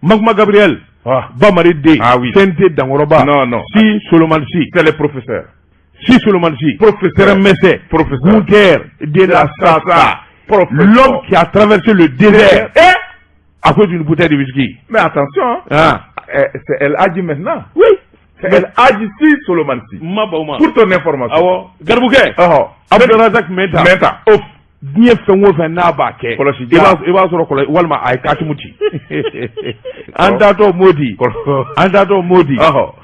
Magma Gabriel, Bamari D, Sente Dangoroba, Si Solomansi, c'est le professeur. Si Solomansi, professeur Messé, professeur Gunter, de la Sasa, l'homme qui a traversé le désert à cause d'une bouteille de whisky. Mais attention, c'est El Hadji maintenant. Oui. C'est El Hadji Si Solomansi. Pour ton information. Garbouquet, Abdelrazak Menta. Diɲɛ fɛn o fɛn n'a b'a kɛ i b'a sɔrɔ walima a ye katimuti an taatɔ Modi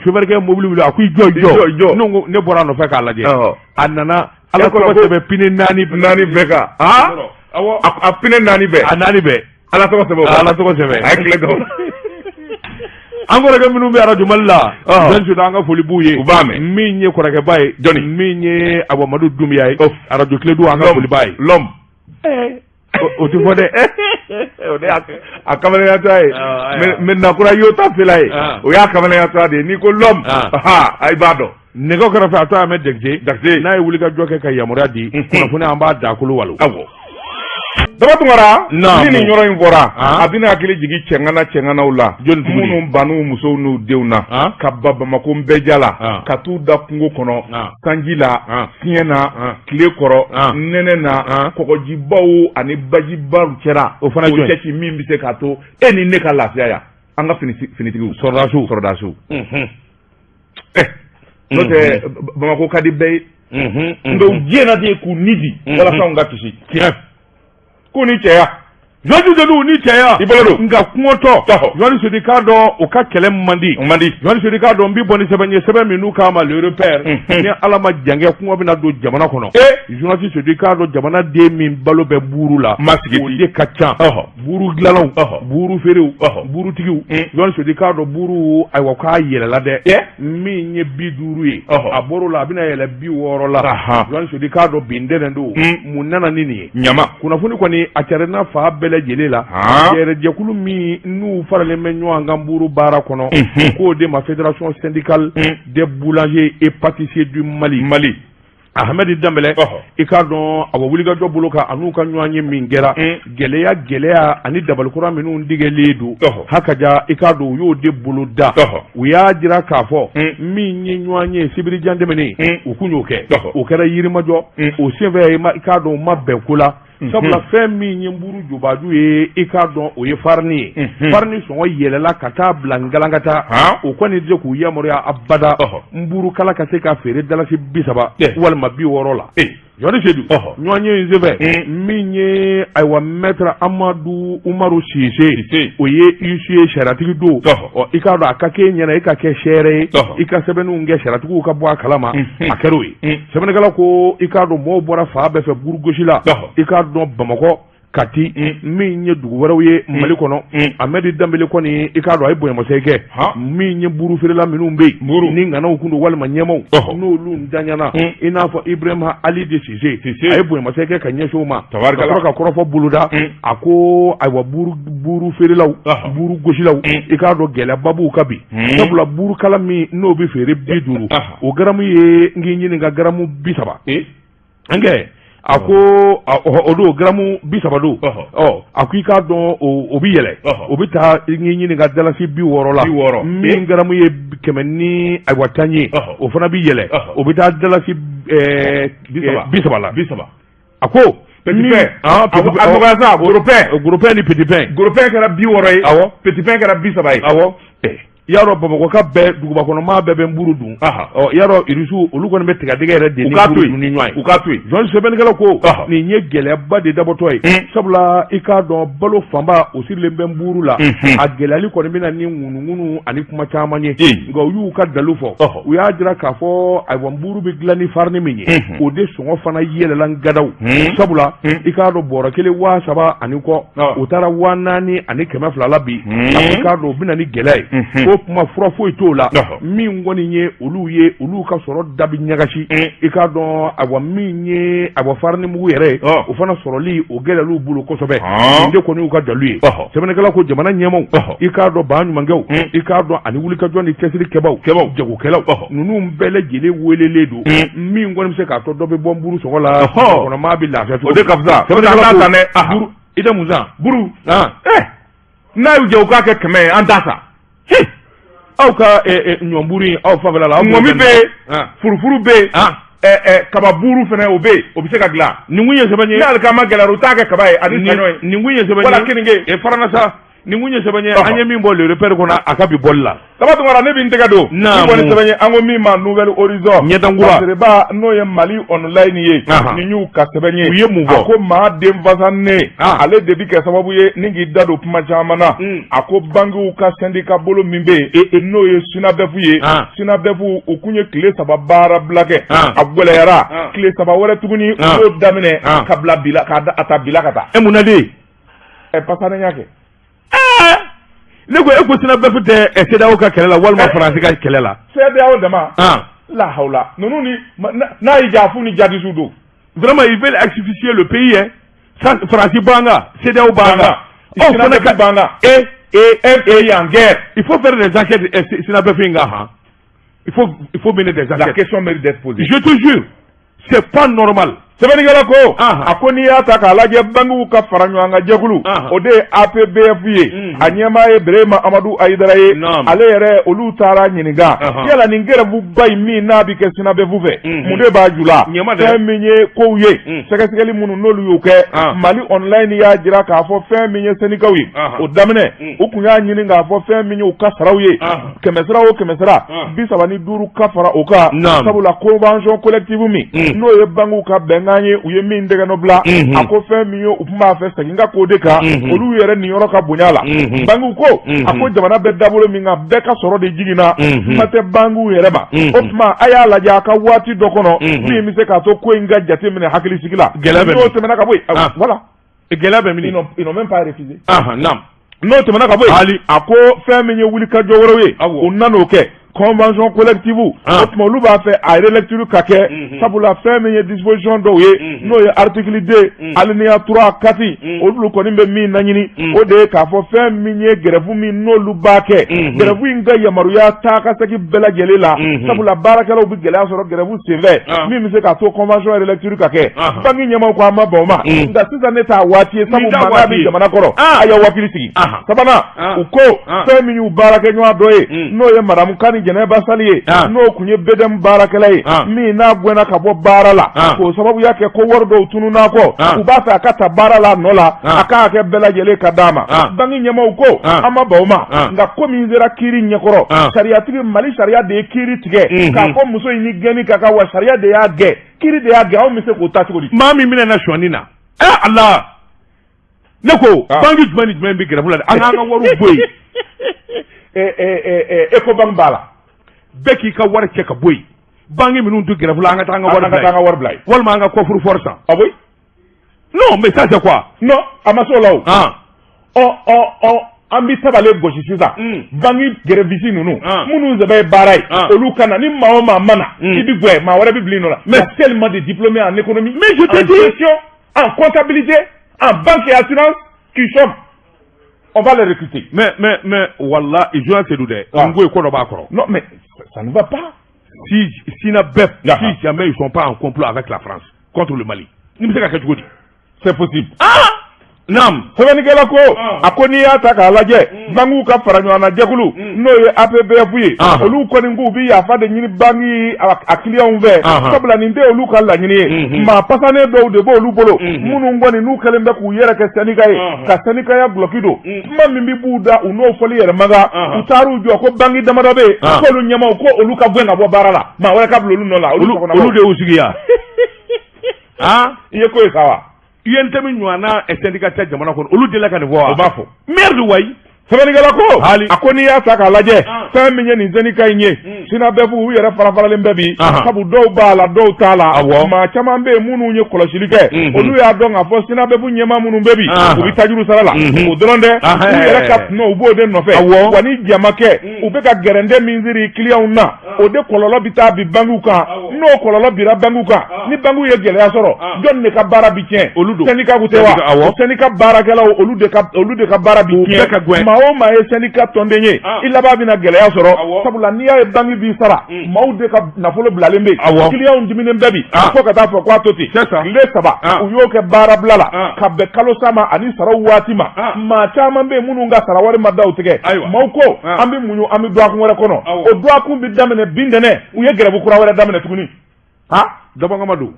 chauffeur mobili wuli a ko i jɔ ne bɔra a nɔfɛ k'a lajɛ a nana ala tɔgɔ sɛbɛn pine naani bɛɛ kan a pine naani bɛɛ a naani bɛɛ ala tɔgɔ sɛbɛn a ye tile kan an kɔrɔkɛ minnu bɛ Radio Mali la an ka foli b'u ye u b'a mɛn min ye kɔrɔkɛba ye jɔnni min ye Abamadu Dumiya ye Radio Kiledu an ka foliba ye l'homme o ti fɔ dɛ o de a kamaleniyatɔ ye mais nakura y'o ta fila ye o y'a kamaleniyatɔ de ye n'i ko l'homme i b'a dɔn nɛgɛ kɛrɛfɛ a tɔ a mɛ Jakite n'a ye wuli ka jɔ kɛ ka yamaruya di kunnafoni an b'a dakolo walo Daba Tunkara ni nin yɔrɔ in fɔra a bɛna hakili jigin cɛŋanaw la minnu ban'u musow n'u denw na ka ba Bamako Nbɛja la ka t'u da kungo kɔnɔ sanji la fiɲɛ na tile kɔrɔ nɛnɛ na kɔgɔjibaw ani bajibaw cɛra o fana cɛci min bɛ se k'a to e ni ne ka lafiya yan an ka finitigiw sɔrɔdasiw n'o tɛ Bamako ka di bɛɛ ye nka u diɲɛna de k'u ni di walasa anw ka kisi ko ni cɛya jɔnju de don ni cɛya i bolo don nka kungotɔ jɔnni sodi k'a dɔn o ka kɛlɛ man di jɔnni sodi k'a dɔn n bɛ bɔ ni sɛbɛn ye sɛbɛn min n'u k'a ma le repère ni ala ma jangɛ kungo bɛna don jamana kɔnɔ jɔnni sodi k'a dɔn jamana den min balo bɛ buuru la o de ka ca buuru dilanlaw buuru feerew buurutigiw jɔnni sodi k'a dɔn buuru ayiwa k'a yɛlɛla dɛ min ye 50 ye a bɔr'o la a bɛna yɛlɛ 60 la jɔnni sodi k'a dɔn bi ntɛnɛn don mun nana ni nin ye ɲama kunnafoni kɔni a carinna fa bɛɛ lajɛlen la yɛrɛjɛkulu min n'u faralen bɛ ɲɔgɔn kan buuru baara kɔnɔ k'o de ma fédération syndicale des boulangers et pâtissiers du Mali Ahmed Dembélé i k'a dɔn a wulikajɔ bolo kan an'u ka ɲɔgɔn ye min kɛra gɛlɛya ani dabalikura minnu digɛlen don hakaja i k'a dɔn u y'o de bolo da u y'a jira k'a fɔ min ye ɲɔgɔn ye Sibirijan Dɛmɛni u kun y'o kɛ o kɛra Yirimajɔ o senfɛ i k'a dɔn u ma bɛn ko la sabula fɛn min ye buru jubaju ye i k'a dɔn o ye farini ye farini sɔngɔ yɛlɛla ka taa bila ngalankata o kɔni tɛ k'u yamaruya abada buru kala ka se ka feere dalasi 30 walima 60 la Jɔnni Sedu ɲɔgɔn ye in senfɛ min ye ayiwa maître Amadu Umaru Sise o ye isu ye saratigi don i k'a dɔn a ka kɛ ɲɛna i ka kɛ sɛɛrɛ ye i ka sɛbɛnninw kɛ saratigiw ka bɔ a kalama a kɛr'o ye sɛbɛnnikɛla ko i k'a dɔn mɔgɔw bɔra fan bɛɛ fɛ buru gosi la i k'a dɔn Bamakɔ Kati min ye dugu wɛrɛw ye Mali kɔnɔ Ahmed Dembélé kɔni i k'a dɔn a ye bonyamasegin kɛ min ye buru feerela minnu bɛ yen ni nganaw kun don walima ɲɛmaw n'olu ntanyana i n'a fɔ Ibrahima Ali de Cissé a ye bonyamasegin kɛ ka ɲɛsin o ma ka sɔrɔ ka kɔrɔfɔ boloda a ko ayiwa buru feerelaw buru gosilaw i k'a dɔn gɛlɛyaba b'u kan bi sabula buru kala min n'o bɛ feere 50 o garamu ye n k'i ɲininka garamu 30 an kɛ a ko o don garamu 30 don a ko i k'a dɔn o bɛ yɛlɛ o bɛ taa n k'i ɲininka dalasi 60 la min garamu ye 110 ye o fana bɛ yɛlɛ o bɛ taa dalasi 30 la a ko petit pain gros pain ni petit pain kɛra 60 ye petit pain kɛra 30 ye y'a dɔn Bamakɔ ka bɛɛ duguba kɔnɔmaa bɛɛ bɛ buru dun y'a dɔn Irisu olu kɔni bɛ tigɛdɛgɛ yɛrɛ de ni buru dun ni ɲɔgɔn ye u k'a to yen Jɔnni sɛbɛnnikɛla ko nin ye gɛlɛyaba de dabɔtɔ ye sabula i k'a dɔn balo fanba o sirilen bɛ buru la a gɛlɛyali kɔni bɛ na ni ŋunuŋunu ani kuma caman ye nka u y'u ka dalu fɔ u y'a jira k'a fɔ ayiwa buru bɛ dilan ni farini min ye o de sɔngɔ fana yɛlɛla gadaw sabula i k'a dɔn bɔrɔ kelen 3000 ani kɔ o taara 4000 ani 200 la bi i k'a dɔn o bɛ na ni gɛlɛya ye kuma fura foyi t'o la min kɔni ye olu ka sɔrɔ dabi ɲagasi i k'a dɔn ayiwa min ye ayiwa farini mugu yɛrɛ o fana sɔrɔli o gɛlɛyal'u bolo kosɛbɛ nin de kɔni y'u ka dalu ye sɛbɛnnikɛla ko jamana ɲɛmaw i k'a dɔn ba ɲumankɛw i k'a dɔn ani wulikajɔ ni cɛsirikɛbaw jagokɛlaw ninnu bɛɛ lajɛlen welelen don min kɔni bɛ se k'a tɔ dɔ bɛ bɔ buru sɔgɔ la kɔnɔmaa bɛ lafiya cogo o de ka fisa sɛbɛnnikɛla ko buru i tɛ mun san buru n'a y'u jɛ u k'a kɛ 100 ye an t'a sa aw ka ɲɔnburu aw fanfɛla la ŋɔmi bɛ yen furufuru bɛ yen kaba buuru fana o bɛ yen o bɛ se ka dilan nin kun ye sɛbɛn ye n'ale k'a ma gɛlɛya u t'a kɛ kaba ye ani saɲɔ ye nin kun ye sɛbɛn ye wala keninge faranasa nin kun ye sɛbɛn ye an ye min bɔ le repère kɔnɔ a ka bi bɔli la Tabatungara ne bɛ n tɛgɛ don ni kɔni sɛbɛn ye an ko min ma Nouvelle Horizon ɲɛdankura Sereba n'o ye Mali online ye nin y'u ka sɛbɛn ye u ye mun fɔ a ko maa den fasanen ale de bi kɛ sababu ye ni k'i da don kuma caman na a ko bangiw ka syndicat bolo min bɛ yen n'o ye SYNABEF ye SYNABEF u kun ye tile 3 baara bila kɛ a gɛlɛyara tile 3 wɛrɛ tuguni u y'o daminɛ ka bila bila ka ta bila ka taa mun na de Pasane y'a kɛ ne ko e ko SYNABEF tɛ CEDEAO ka kɛlɛ la walima faransi ka kɛlɛ la CEDEAO dama la hawla ninnu ni n'a y'i ja fu ni jadisiw don vraiment ils veulent asphyxier le pays hein faransi banga CEDEAO banga SYNABEF banga un pays en guerre il faut faire des enquêtes SYNABEF inga il faut mener des enquêtes la question mérite d'être posée je te jure c'est pas normal sɛbɛnnikɛla ko a ko n'i y'a ta k'a lajɛ bangiw ka fara ɲɔgɔn kan jɛkulu o de ye APBF ye a ɲɛmaa ye Birahima Amadu Ayidara ye ale yɛrɛ olu taara ɲininka yala nin grève in min n'a bɛ kɛ SYNABEF fɛ mun de b'a ju la fɛn min ye kow ye sɛgɛsɛgɛli minnu n'olu y'o kɛ Mali online y'a jira k'a fɔ fɛn min ye syndicat ye o daminɛ u kun y'a ɲini k'a fɔ fɛn min ye u ka saraw ye 100 sara o 100 sara 35 ka fara o kan sabula convention collective min n'o ye bangiw ka bɛn u ye min dɛgɛ nɔ bila a ko fɛn min ye u tun b'a fɛ segin ka k'o de kan olu yɛrɛ niyɔrɔ ka bonya la bangiw ko a ko jamana bɛ dabolo min kan bɛɛ ka sɔrɔ de jiginna kuma tɛ bangiw yɛrɛ ma o tuma a y'a lajɛ a ka waati dɔ kɔnɔ min bɛ se k'a to ko in ka jate minɛ hakilisigi la n'o tɛmɛna ka bɔ yen voilà gɛlɛya bɛ min ils n'ont même pas refusé n'o tɛmɛna ka bɔ yen a ko fɛn min ye wulikajɔ wɛrɛw ye u nan'o kɛ convention collective o tuma olu b'a fɛ a relecture ka kɛ sabula fɛn min ye disposition dɔw ye n'o ye article 2 alinéa 3 4 olu kɔni bɛ min laɲini o de ye k'a fɔ fɛn min ye grève min n'olu b'a kɛ grève in ka yamaruya taa ka segin bɛɛ lajɛlen la sabula baarakɛlaw bɛ gɛlɛya sɔrɔ grève senfɛ min bɛ se k'a to convention relecture ka kɛ bangi ɲɛmaw ko an ma bɛn o ma nka sisan ne t'a waati ye sabu mankan bɛ jamana kɔrɔ a y'aw hakili sigi sabanan u ko fɛn min y'u baarakɛɲɔgɔn dɔ ye n'o ye madamu Kani Jɛnɛba Sali ye n'o kun ye BDM baarakɛla ye min n'a gɛnna ka bɔ baara la k'o sababuya kɛ ko wari dɔw tunun'a kɔ u b'a fɛ a ka ta baara la nɔ la a k'a kɛ bɛɛ lajɛlen ka d'a ma bangi ɲɛmaw ko an ma bɛn o ma nka ko min sera kiiri ɲɛkɔrɔ sariyatigi Mali sariya de ye kiiri tigɛ k'a fɔ muso in ni gɛnni ka kan wa sariya de y'a gɛn kiiri de y'a gɛn anw bɛ se k'o ta cogo di maa min bɛna na sɔnni na Allah ne ko bangi jumɛn ni jumɛn bɛ grève la dɛ an k'an ka wariw bɔ yen Ecobank b'a la bɛɛ k'i ka wari cɛ ka bɔ yen bangi minnu tɛ grève la an ka taa an ka wari bila yen walima an ka coffre fort san ah oui non mais ça c'est quoi non a ma s'o la o an bɛ tabale gosi sisan bangi grèvisi ninnu minnu sɛbɛn ye baara ye olu ka na ni maa o maa ma na i bɛ bɔ yen maa wɛrɛ bɛ bila yen nɔ la mais tellement de diplômés en économie en gestion en comptabilité en banque et assurance qui sont on va les recruter. Mais, wallah, ils ont fait des. Non, mais ça ne va pas. Si jamais ils ne sont pas en complot avec la France contre le Mali, c'est possible. Nam. Sɛbɛnnikɛla ko a ko n'i y'a ta k'a lajɛ bangiw ka fara ɲɔgɔn na jɛkulu n'o ye APBF ye olu kɔni k'u bɛ yafa de ɲini bangi a clients fɛ sabula nin tɛ olu ka laɲini ye maa pasanen dɔw de b'olu bolo minnu kɔni n'u kɛlen bɛ k'u yɛrɛ kɛ syndicat ye ka syndicaya bloqué don kuma min bɛ b'u da u n'o fɔli yɛrɛ maga u taar'u jɔ ko bangi damadɔ bɛ yen k'olu ɲɛmaw ko olu ka bɔ ka bɔ baara la maa wɛrɛ ka bila olu nɔ la olu de y'u sigi yan i ye ko ye sa wa UNTM ɲɔgɔnna syndicat tɛ jamana kɔnɔ olu delila ka nin fɔ wa o b'a fɔ merde wayi sɛbɛnnikɛla ko a ko n'i y'a ta k'a lajɛ fɛn min ye nin syndicat in ye SYNABEF u yɛrɛ farafaralen bɛɛ bi sabu dɔw b'a la dɔw t'a la maa caman bɛ yen minnu ye kɔlɔsili kɛ olu y'a dɔn k'a fɔ SYNABEF ɲɛmaa minnu bɛ bi u bɛ tajuru sara la o dɔrɔn tɛ u yɛrɛ ka kunna u b'o de nɔfɛ wa ni jama kɛ u bɛ ka gɛrɛndɛ min siri clients na o de kɔlɔlɔ bɛ taa bi bangiw kan n'o kɔlɔlɔ bira bangiw kan ni bangiw ye gɛlɛya sɔrɔ jɔn de ka baara bi tiɲɛ syndicat tɛ wa syndicat baarakɛlaw olu de ka baara bi tiɲɛ o maa ye syndicat tɔnden ye i laban bɛna gɛlɛya sɔrɔ sabula n'i y'a ye banque b'i sara maaw de ka nafolo bilalen bɛ clients diminen bɛɛ bi fo ka taa fɔ k'a to ten tile 3 u y'o kɛ baarabila la ka bɛn kalo sa ma ani saraw waati ma maa caman bɛ yen minnu ka sara wari ma da u tigɛ maaw ko an bɛ muɲu an bɛ duwakun wɛrɛ kɔnɔ o duwakun bɛ daminɛ bin ntɛnɛn u ye grève kura wɛrɛ daminɛ tuguni Dabangamadu,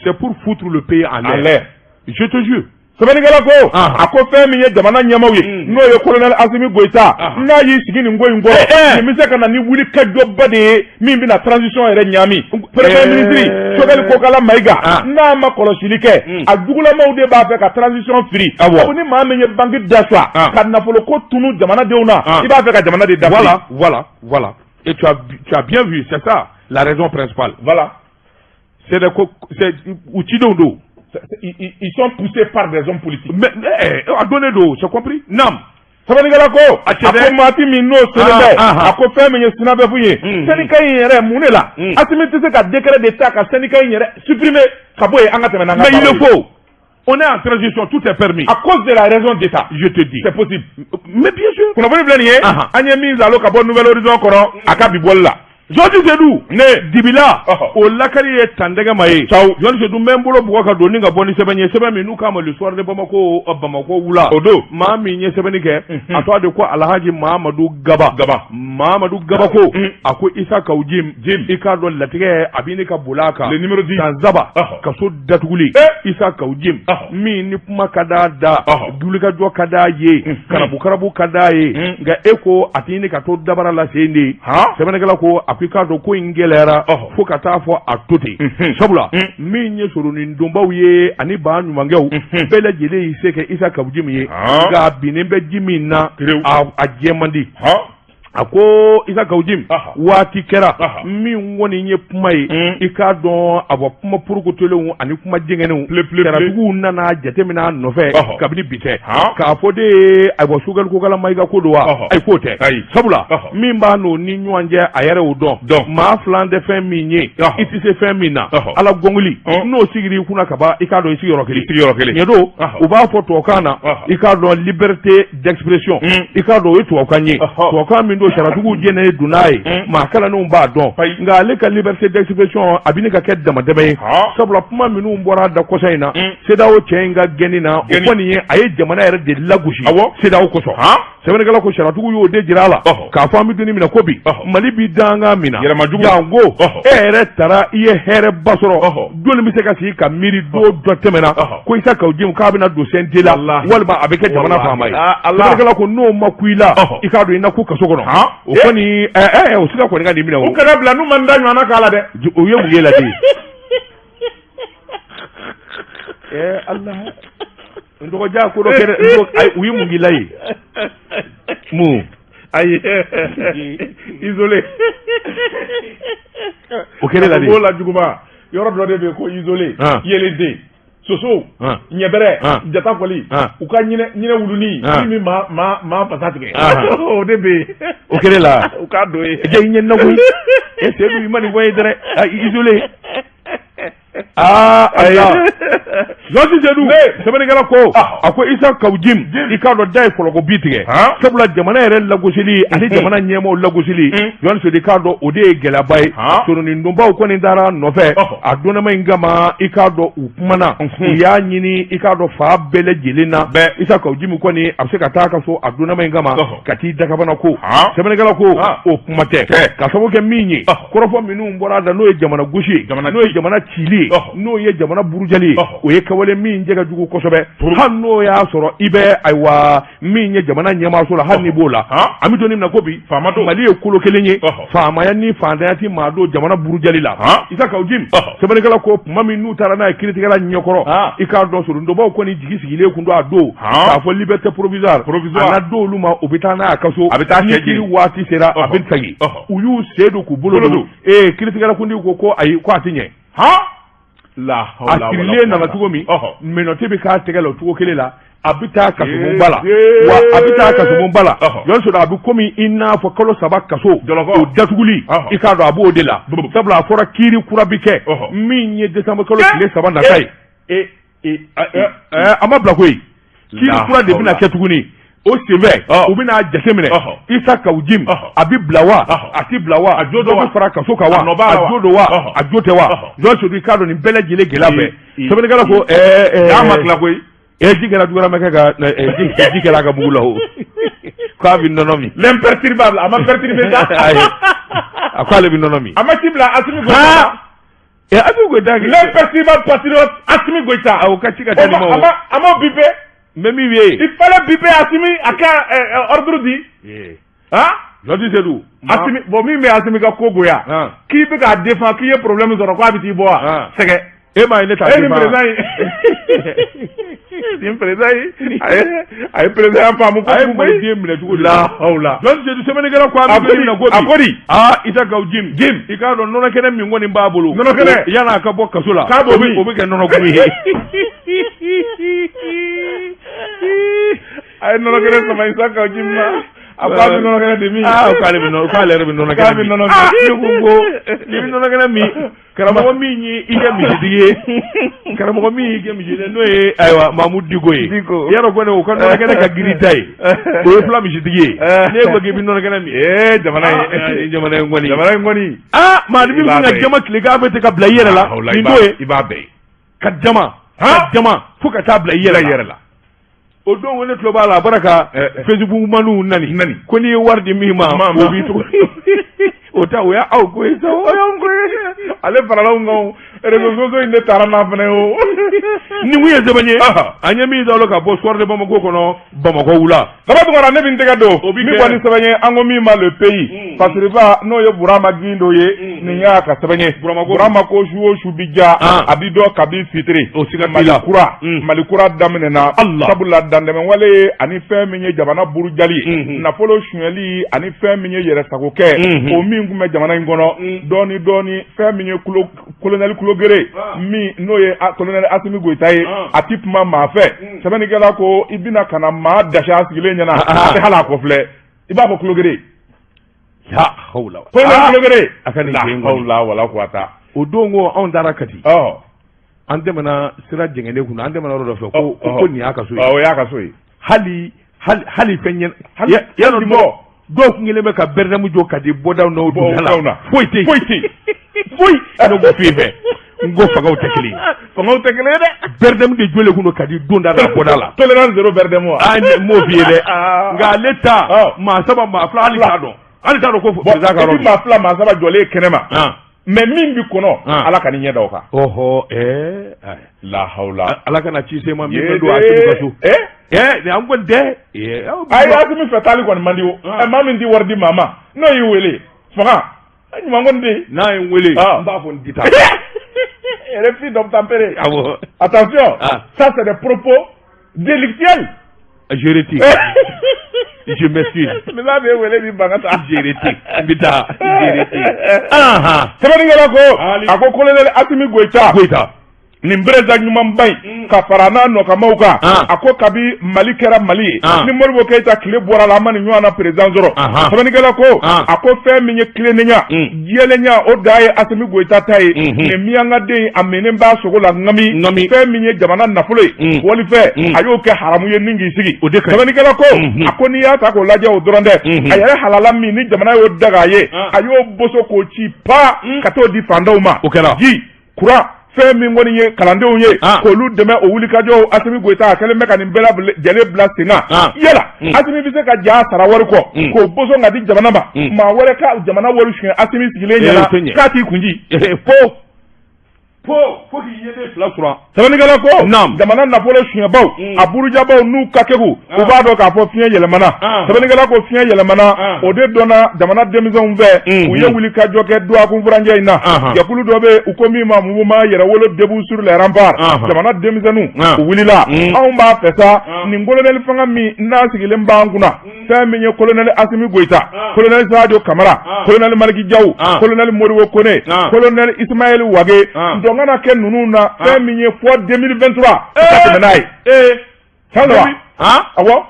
c'est pour foutre le pays en l'air. Je te jure. Sɛbɛnnikɛla ko a ko fɛn min ye jamana ɲɛmaaw ye n'o ye colonel Asimi Goïta n'a y'i sigi nin ko in kɔrɔ nin bɛ se ka na ni wuli kajɔba de ye min bɛna transition yɛrɛ ɲaami premier ministre Choguel Kokala Maïga n'a ma kɔlɔsili kɛ a jugulamaw de b'a fɛ ka transition firi sabu ni maa min ye banque dafa ka nafolo ko tunu jamanadenw na i b'a fɛ ka jamana de dafa. Voilà. Et tu as bien vu, c'est ça la raison principale. Voilà. C'est Uchidondo. Ils sont poussés par des hommes politiques. Mais, à donner d'eau, c'est compris? Nam. Sɛbɛnnikɛla ko a ko maati min n'o selen bɛ a ko fɛn min ye sinabe fu ye syndicat in yɛrɛ mun de la Asimi tɛ se ka décret de ta ka syndicat in yɛrɛ supprimer ka bɔ yen an ka tɛmɛ n'an ka mais il le faut. On est en transition, tout est permis. À cause de la raison d'État. Je te dis. C'est possible. Mais bien sûr. Kunnafoni filɛ nin ye an ye min zalo ka bɔ Nouvel Horizon kɔrɔ a ka bi bɔli la. Jɔnji Sedu ne dibila o lakari ye tandɛgɛ ma ye Jɔnji Sedu n bɛ n bolo bugɔ ka don ni ka bɔ ni sɛbɛn ye sɛbɛn min n'u k'a ma le soir de Bamako wula o don maa min ye sɛbɛnni kɛ a tɔgɔ de ko Alhaji Mahamadu Gaba Mahamadu Gaba ko a ko Isa Kawu Jim i k'a dɔn latigɛ a b'i ni ka bol'a kan le numéro 10 Tanzaba kaso datuguli Isa Kawu Jim min ni kuma ka d'a da wulikajɔ ka d'a ye karabu ka d'a ye nka e ko a t'i ni ka to dabara la sen de sɛbɛnnikɛla ko a ko i k'a dɔn ko in gɛlɛyara fo ka taa fɔ a to ten sabula min ye soronin donbaw ye ani ba ɲumankɛw bɛɛ lajɛlen y'i se kɛ Isa Kawu Jim ye nka binnen bɛ ji min na a jɛ man di a ko Isa Kawu Jim waati kɛra min kɔni ye kuma ye i k'a dɔn a bɔ kuma purukutolenw ani kuma jɛngɛnenw kɛrɛtigiw nana jateminɛ a nɔfɛ kabini bi tɛ k'a fɔ de ye a bɔ Choguel Kokala Maïga ko don wa ayi k'o tɛ sabula min b'a n'o ni ɲɔgɔn cɛ a yɛrɛ y'o dɔn maa filan tɛ fɛn min ye i tɛ se fɛn min na ala gɔngili n'o sigiri i kunna ka ban i k'a dɔn i sigiyɔrɔ kelen ɲɛ don u b'a fɔ tubabukan na i k'a dɔn liberté d'expression i k'a dɔn o ye tubabukan ye tubabukan min don saratigiw jɛnɛ don n'a ye maa kalanenw b'a dɔn nka ale ka liberté d'expression a bɛ ne ka kɛ damatɛmɛ ye sabula kuma minnu bɔra da kɔsa in na CEDEAO cɛ in ka gɛnni na o kɔni ye a ye jamana yɛrɛ de lagosi CEDEAO kosɔn sɛbɛnnikɛla ko saratigiw y'o de jira a la k'a fɔ an bɛ donni minɛ ko bi Mali bi danga min na jango e yɛrɛ taara i ye hɛrɛba sɔrɔ don bɛ se ka sigi ka miiri don dɔ tɛmɛna ko Isa Kawu Jim k'a bɛna don CNT la walima a bɛ kɛ jamana faama ye sɛbɛnnikɛla ko n'o ma ku i la i k'a dɔn i na ku kaso kɔnɔ o kɔni o sira kɔni ka nin minɛ o kana bila n'u man da ɲɔgɔnna k'a la dɛ o ye mun ye la de Allah n dɔgɔja ko dɔ kɛra u ye mun k'i la ye mun ayi isolé o kɛra la de o la juguba yɔrɔ dɔ de bɛ ko isolé yelende soso ɲɛbɛrɛ jata kɔli u ka ɲinɛ wuluni min maa fasa tigɛ o de bɛ yen o kɛra la u k'a don ye i ɲɛ na koyi e sedu i ma nin fɔ ye dɛrɛ isolé ayi Jɔnji Sedu sɛbɛnnikɛla ko a ko Isa Kawu Jim i k'a dɔn da ye fɔlɔ ko bi tigɛ sabula jamana yɛrɛ lagosili ani jamana ɲɛmaaw lagosili Jɔnji Sedu i k'a dɔn o de ye gɛlɛyaba ye soronin donbaw kɔni taara nɔfɛ a donnama in kama i k'a dɔn u kumana u y'a ɲini i k'a dɔn fa bɛɛ lajɛlen na Isa Kawu Jim kɔni a bɛ se ka taa ka so a donnama in kama ka t'i dakabana ko sɛbɛnnikɛla ko o kuma tɛ ka sababu kɛ min ye kɔrɔfɔ minnu bɔra a da n'o ye jamana gosi ye n'o ye jamana cili ye n'o ye jamana burujali ye o ye kawale min jɛgɛ jugu kosɛbɛ hali n'o y'a sɔrɔ i bɛ ayiwa min ye jamana ɲɛmaaso la hali ni b'o la an bɛ donni min na ko bi Mali ye kolo kelen ye faamaya ni fantanya ti maa don jamana burujali la Isa Kawu Jim sɛbɛnnikɛla ko tuma min n'u taara n'a ye kiiritigɛla ɲɛkɔrɔ i k'a dɔn sorondonbaw kɔni jigi sigilen kun don a don k'a fɔ liberté provisoire a na don olu ma u bɛ taa n'a ye kaso ni kiiri waati sera a bɛ segin u y'u sen don k'u bolo don kiiritigɛla kuntigiw ko ayi ko a ti ɲɛ a sirilen nana cogo min mɛnɔte bɛ k'a tɛgɛ la o cogo kelen la a bɛ taa kasobonba la wa a bɛ taa kasobonba la Jɔnji Sedu a bɛ komi i n'a fɔ kalo 3 kaso o datuguli i k'a dɔn a b'o de la sabula a fɔra kiiri kura bi kɛ min ye décembre kalo tile 3 nata ye a ma bila koyi kiiri kura de bɛna kɛ tuguni o senfɛ u bɛna jateminɛ Isa Kawujim a bɛ bila wa a tɛ bila wa a jo dɔ bɛ fara kaso kan wa a jo don wa a jo tɛ wa Jonas Sodu k'a dɔn nin bɛɛ lajɛlen gɛlɛya bɛɛ sɛbɛnnikɛla ko n'a ma tila koyi ji kɛra dugulamakɛ ka ji kɛra a ka bugu la o k'a bɛ nɔnɔ min l'imperturbable a ma perturber ça a ko ale bɛ nɔnɔ min a ma ci bila Assimi Goïta Assimi Goïta l'imperturbable patriote Assimi Goïta o ka ci ka taa ni ma o a ma biper mais min bɛ yen il fallait biper Assimi a ka ordre di Jonas Sodu Assimi bon min bɛ Assimi ka ko goya k'i bɛ k'a défend k'i ye problème sɔrɔ k'a bɛ t'i bɔ wa sɛgɛ e ma ye ne ta nin président nin président a ye président faamu ko a ye maliden minɛ cogo di la hawla Jonas Sodu sɛbɛnnikɛla ko a bɛ min na ko bi Isa Kawujim i k'a dɔn nɔnɔ kɛnɛ min kɔni b'a bolo nɔnɔ kɛnɛ yan'a ka bɔ kaso la k'a b'o min o bɛ kɛ nɔnɔ kun ye a ye nɔnɔ kɛnɛ sama Isa Kawujim ma a ko a bɛ nɔnɔ kɛnɛ de min k'ale yɛrɛ bɛ nɔnɔ kɛnɛ min ne ko n'i bɛ nɔnɔ kɛnɛ min karamɔgɔ min ye i kɛ misitigi ye karamɔgɔ min y'i kɛ misitigi ye n'o ye ayiwa Mamudu Diko ye yarɔ kɔni o ka nɔnɔ kɛnɛ ka girin ta ye o ye fila misitigi ye ne ko k'i bɛ nɔnɔ kɛnɛ min jamana in kɔni maa ni min bɛ ka jama tile k'a bɛ se ka bila i yɛrɛ la nin t'o ye i b'a bɛɛ ka jama fo ka taa bila i yɛrɛ la o don ne tulo b'a la a bɔra ka Facebook maniw nani ko n'i ye wari di min ma o b'i tugu o ta o y'aw ko ye sa o y'anw ko ye ale farala anw kan réseaux sociaux in de taara n'a fana ye o ni mun ye sɛbɛn ye a ɲɛ min sɔrɔ ka bɔ soir de Bamako kɔnɔ Bamakɔ wula Kabatunkara ne bɛ n tɛgɛ don min kɔni sɛbɛn ye an ko min ma le pays Fasiriba n'o ye Burama Gindo ye nin y'a ka sɛbɛn ye Burama ko su o su bi ja a bi dɔ kabi fitiri Mali kura daminɛna sabula dantɛmɛwale ani fɛn min ye jamana burujali nafolo sonyali ani fɛn min ye yɛrɛsagokɛ o min tun bɛ jamana in kɔnɔ dɔɔni fɛn min ye colonel Kulogere min n'o ye colonel Assimi Goïta ye a ti kuma maa fɛ sɛbɛnnikɛla ko i bɛna ka na maa dasa sigilen ɲɛna a tɛ hali a kɔ filɛ i b'a fɔ Kulogere colonel Kulogere a ka nin hawla wala quwata o don ko anw taara Kati an tɛmɛna sira jɛngɛnen kunna an tɛmɛna yɔrɔ dɔ fɛ ko nin y'a ka so ye o y'a ka so ye hali fɛn ɲɛna dɔw kun kelen bɛ ka bɛrɛdamu jɔ ka di bɔdaw n'o dugula la foyi tɛ ne ko f'i fɛ n ko fangaw tɛ kelen ye dɛ bɛrɛdamu de jɔlen kun don ka di don da la bɔda la tolérance zéro bɛrɛdamu wa m'o f'i ye dɛ nka ale ta maa saba maa fila hali t'a dɔn ko président ka yɔrɔ maa fila maa saba jɔlen kɛnɛma mais min bi kɔnɔ ala ka nin ɲɛ da o kan la hawla ala kana ci se ma min bɛ don Assimi ka so an kɔni tɛ ayi Assimi fɛ taali kɔni man di o maa min ti wari di maa ma n'o y'i wele fanga ɲuman kɔni tɛ n'a ye n wele n b'a fɔ n ti taa RFI doit tempérer attention ça c'est des propos délictuels je retire je m'excuse mais n'a bɛ wele ni bangata je retire n bɛ taa je retire sɛbɛnnikɛla ko a ko colonel Assimi Goïta nin bɛrɛda ɲumanba in ka fara n'a nɔkamaw kan a ko kabi Mali kɛra Mali ye ni Modibo Keyita tile bɔra la a ma nin ɲɔgɔn na président sɔrɔ sɛbɛnnikɛla ko a ko fɛn min ye tilennenya jɛlenya o da ye Assimi Goïta ta ye nin miyankaden a mɛnnen b'a sogo la ŋami fɛn min ye jamana nafolo ye walifɛ a y'o kɛ haramu ye ni k'i sigi sɛbɛnnikɛla ko a ko n'i y'a ta k'o lajɛ o dɔrɔn dɛ a yɛrɛ halala min ni jamana y'o daga a ye a y'o boso k'o ci pa ka t'o di fandaw ma o kɛra ji kura fɛn min kɔni ye kalandenw ye k'olu dɛmɛ o wulikajɔw Assimi Goïta a kɛlen bɛ ka nin bɛɛ lajɛlen bila sen kan yala Assimi bɛ se ka ja sara wari kɔ k'o boso ka di jamana ma maa wɛrɛ ka jamana wari suɲɛ Assimi sigilen ɲɛna k'a t'i kunji fo k'i ye ne fila sɔrɔ sɛbɛnnikɛla ko jamana nafolo suɲɛbaw a burujabaw n'u ka kegu u b'a dɔn k'a fɔ fiɲɛ yɛlɛmana sɛbɛnnikɛla ko fiɲɛ yɛlɛmana o de dɔnna jamana denmisɛnw fɛ u ye wulikajɔ kɛ duwakun furancɛ in na jɛkulu dɔ bɛ u ko min ma mouvement yɛrɛwolo debout sur les remparts jamana denmisɛnninw u wulila anw b'a fɛ sa nin colonel fanga min n'a sigilen b'an kunna fɛn min ye colonel Assimi Goïta colonel Sadio Kamara colonel Maliki Diaw colonel Modibo Kone colonel Ismaël Wage ngana kɛ ninnu na fɛn min ye fɔ 2023 ka tɛmɛ n'a ye awɔ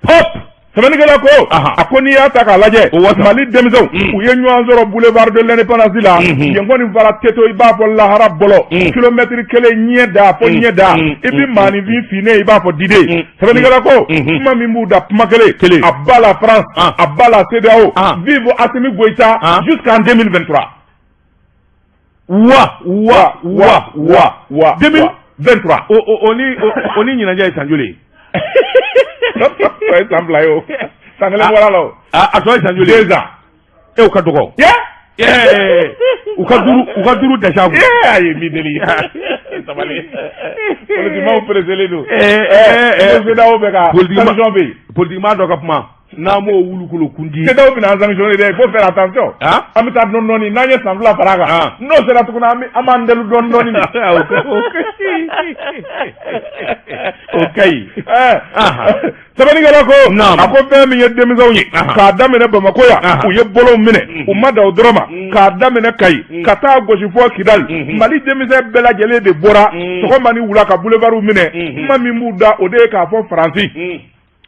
pop sɛbɛnnikɛla ko a ko n'i y'a ta k'a lajɛ Mali denmisɛnw u ye ɲɔgɔn sɔrɔ boulevard de l'indépendance la yen kɔni fara teto i b'a fɔ lahara bɔlɔ kilomètre kelen ɲɛ da fo ɲɛ da i bi maanifin finnen i b'a fɔ dide sɛbɛnnikɛla ko kuma min b'u da kuma kelen a b'a la France a b'a la CEDEAO vive Assimi Goïta jusqu'en 2023 2023 o ni ɲinajɛ ye san joli san fila ye o san kelen bɔra la o a tɔ ye san joli 2 ans u ka dɔgɔ u ka duuru dɛsɛ kun a ye mi deli sabali politiciens pressés don CEDEAO bɛ ka sanction bɛ yen politiciens dɔ ka kuma n'a m'o wulukolo kundi CEDEAO bɛna sanctionner dɛ il faut faire attention an bɛ taa dɔɔni n'an ye san fila fara kan n'o sera tuguni an b'an delu dɔɔni o ka ɲi sɛbɛnnikɛla ko a ko fɛn min ye denmisɛnw ye k'a daminɛ Bamako yan u ye bɔlɔw minɛ u ma da o dɔrɔn ma k'a daminɛ Kayi ka taa gosi fɔ Kidali Mali denmisɛn bɛɛ lajɛlen de bɔra sɔgɔma ni wula ka boulevard minɛ kuma min b'u da o de ye k'a fɔ Faransi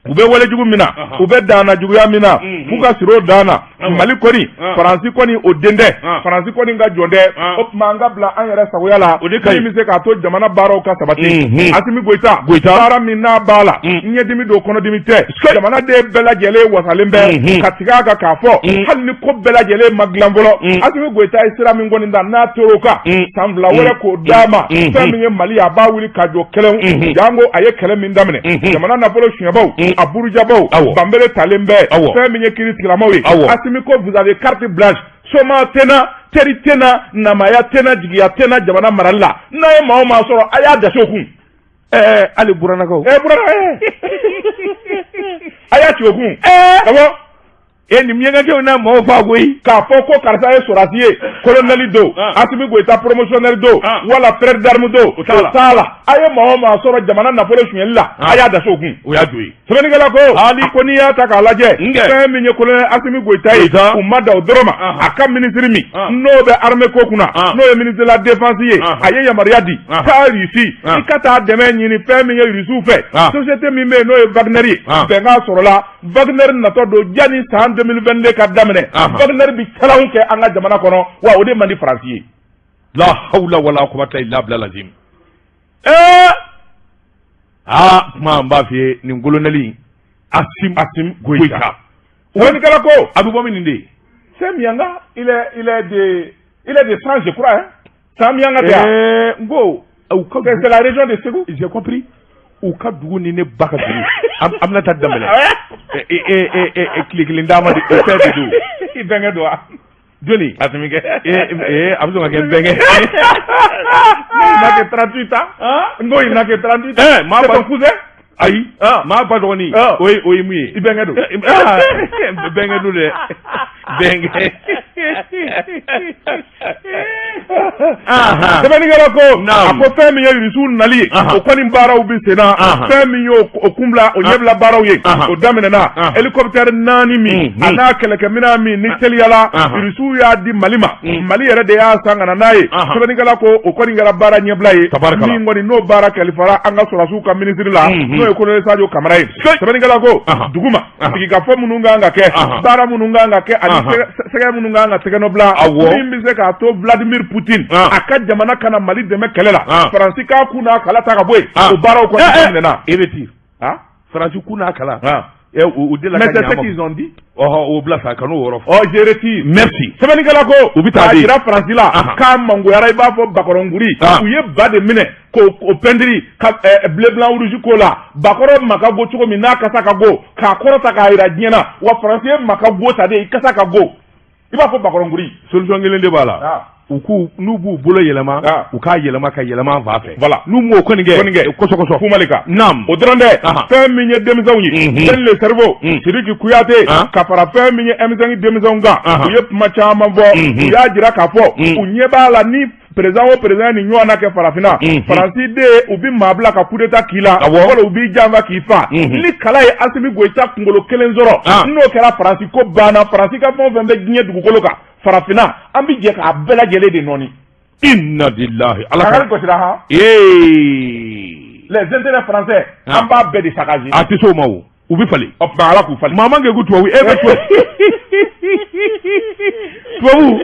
u bɛ wale jugu min na u bɛ daana juguya min na f'u ka siro daana Mali kɔni Faransi kɔni o den dɛ Faransi kɔni ka jɔn dɛ o tuma an ka bila an yɛrɛ sagoya la o de ka ɲi min bɛ se k'a to jamana baaraw ka sabati Assimi Goïta baara min n'a b'a la ɲɛdimi don kɔnɔdimi tɛ jamana den bɛɛ lajɛlen wasalen bɛ ka tigɛ a kan k'a fɔ hali ni ko bɛɛ lajɛlen ma dilan fɔlɔ Assimi Goïta ye sira min kɔni ta n'a tor'o kan san fila wɛrɛ k'o d'a ma fɛn min ye Mali a b'a wuli ka jɔ kɛlɛ janko a ye kɛlɛ min daminɛ jamana nafolo suɲɛbaw a burujabaw banbele talen bɛ fɛn min ye kiiri tigilamaw ye Assimi ko vous avez carte blanche soma tɛna teri tɛna namaya tɛna jigiya tɛna jamana marali la n'a ye maa o maa sɔrɔ a y'a dasi o kun hali buranakaw a y'a ci o kun nin miɲɛnkɛw n'a maaw f'a koyi k'a fɔ ko karisa ye sɔrɔdasi ye colonel don Assimi Goïta promotionnaire don wala frère d'armes don o t'a la a ye maa o maa sɔrɔ jamana nafolo suɲɛli la a y'a dasi o kun o y'a jo ye sɛbɛnnikɛla ko hali ko n'i y'a ta k'a lajɛ fɛn min ye colonel Assimi Goïta ye u ma da o dɔrɔn ma a ka ministre min n'o bɛ armée ko kunna n'o ye ministre de la défense ye a ye yamaruya di k'a Russie i ka taa dɛmɛ ɲini fɛn min ye Russiw fɛ société min bɛ yen n'o ye Wagner ye bɛnkan sɔrɔla Wagner natɔ don yanni san 2022 ka daminɛ Wagner bi kalanw kɛ an ka jamana kɔnɔ wa o de man di Faransi ye la hawla wala quwwata illa billah lazim kuma n b'a f'i ye nin colonel Assimi Goïta sɛbɛnnikɛla ko a bɛ bɔ min de c'est Mianga il est de France je crois c'est Mianga de n ko c'est la région de Ségou j'ai compris u ka dugu ni ne ba ka dugu an bɛna taa daminɛ tile kelen d'a ma de fɛn de don i bɛnkɛ don wa joli Assimi kɛ a bɛ sɔn ka kɛ n bɛnkɛ il n'a que 38 ans n ko il n'a que 38 ans maa ba cousin ayi maa ba dɔgɔnin o ye mun ye i bɛnkɛ don bɛnkɛ don dɛ bɛnkɛ sɛbɛnnikɛla ko a ko fɛn min ye Russiw nali ye o kɔni baaraw bi sen na fɛn min ye o kunbila o ɲɛbila baaraw ye o daminɛna hélicoptère 4 min a n'a kɛlɛkɛminɛn min ni teliyala Russiw y'a di Mali ma Mali yɛrɛ de y'a san ka na n'a ye sɛbɛnnikɛla ko o kɔni kɛra baara ɲɛbila ye min kɔni n'o baara kalifara an ka sɔrɔdasiw ka ministre la n'o ye colonel Sadio Kamara ye sɛbɛnnikɛla ko duguma sigikafɔ minnu kan ka kɛ baara minnu kan ka kɛ ani sɛgɛ minnu kan ka tɛgɛnɔ bila min bɛ se k'a to Vladimir Poutine a ka jamana kana Mali dɛmɛ kɛlɛ la Faransi k'a kun n'a kala ta ka bɔ yen o baaraw kɔni daminɛna e bɛ ti Faransi kun n'a kala o de la mais c'est ce qu'ils ont dit o bila sa kan'o yɔrɔ fɔ je retire merci sɛbɛnnikɛla ko u bɛ taa di jira Faransi la k'a mangoyara i b'a fɔ bakɔrɔnguri u ye ba de minɛ k'o pɛntiri ka bleu blanc rouge k'o la bakɔrɔ maka go cogo min n'a kasa ka go k'a kɔrɔta k'a jira diɲɛ na wa Faransi ye maka go ta de i kasa ka go i b'a fɔ bakɔrɔnguri solution kelen de b'a la n'u b'u bolo yɛlɛma u k'a yɛlɛma ka yɛlɛma fan fɛ voilà n'u m'o kɔni kɛ kɔsɔkɔsɔ Fumalika naam o dɔrɔn tɛ fɛn min ye denmisɛnw ye Jean le cerveau Sidiki Kuyate ka fara fɛn min ye M5 denmisɛnw kan u ye kuma caman fɔ u y'a jira k'a fɔ u ɲɛ b'a la ni président o président ni ɲɔgɔn na kɛ farafinna Faransi de u bi maa bila ka coup d'état k'i la wala u b'i janfa k'i fa ni kala ye Assimi Goïta kunkolo kelen sɔrɔ n'o kɛra Faransi ko banna Faransi ka fɛn o fɛn bɛ diɲɛ dugukolo kan farafinna an bi jɛ k'a bɛɛ lajɛlen de nɔɔni inna lillahi ala ka gosira ha les intérêts français an b'a bɛɛ de sagager a tɛ s'o ma o u bi fali ba ala ku fali mama nge ku tuwawu e be tuwawu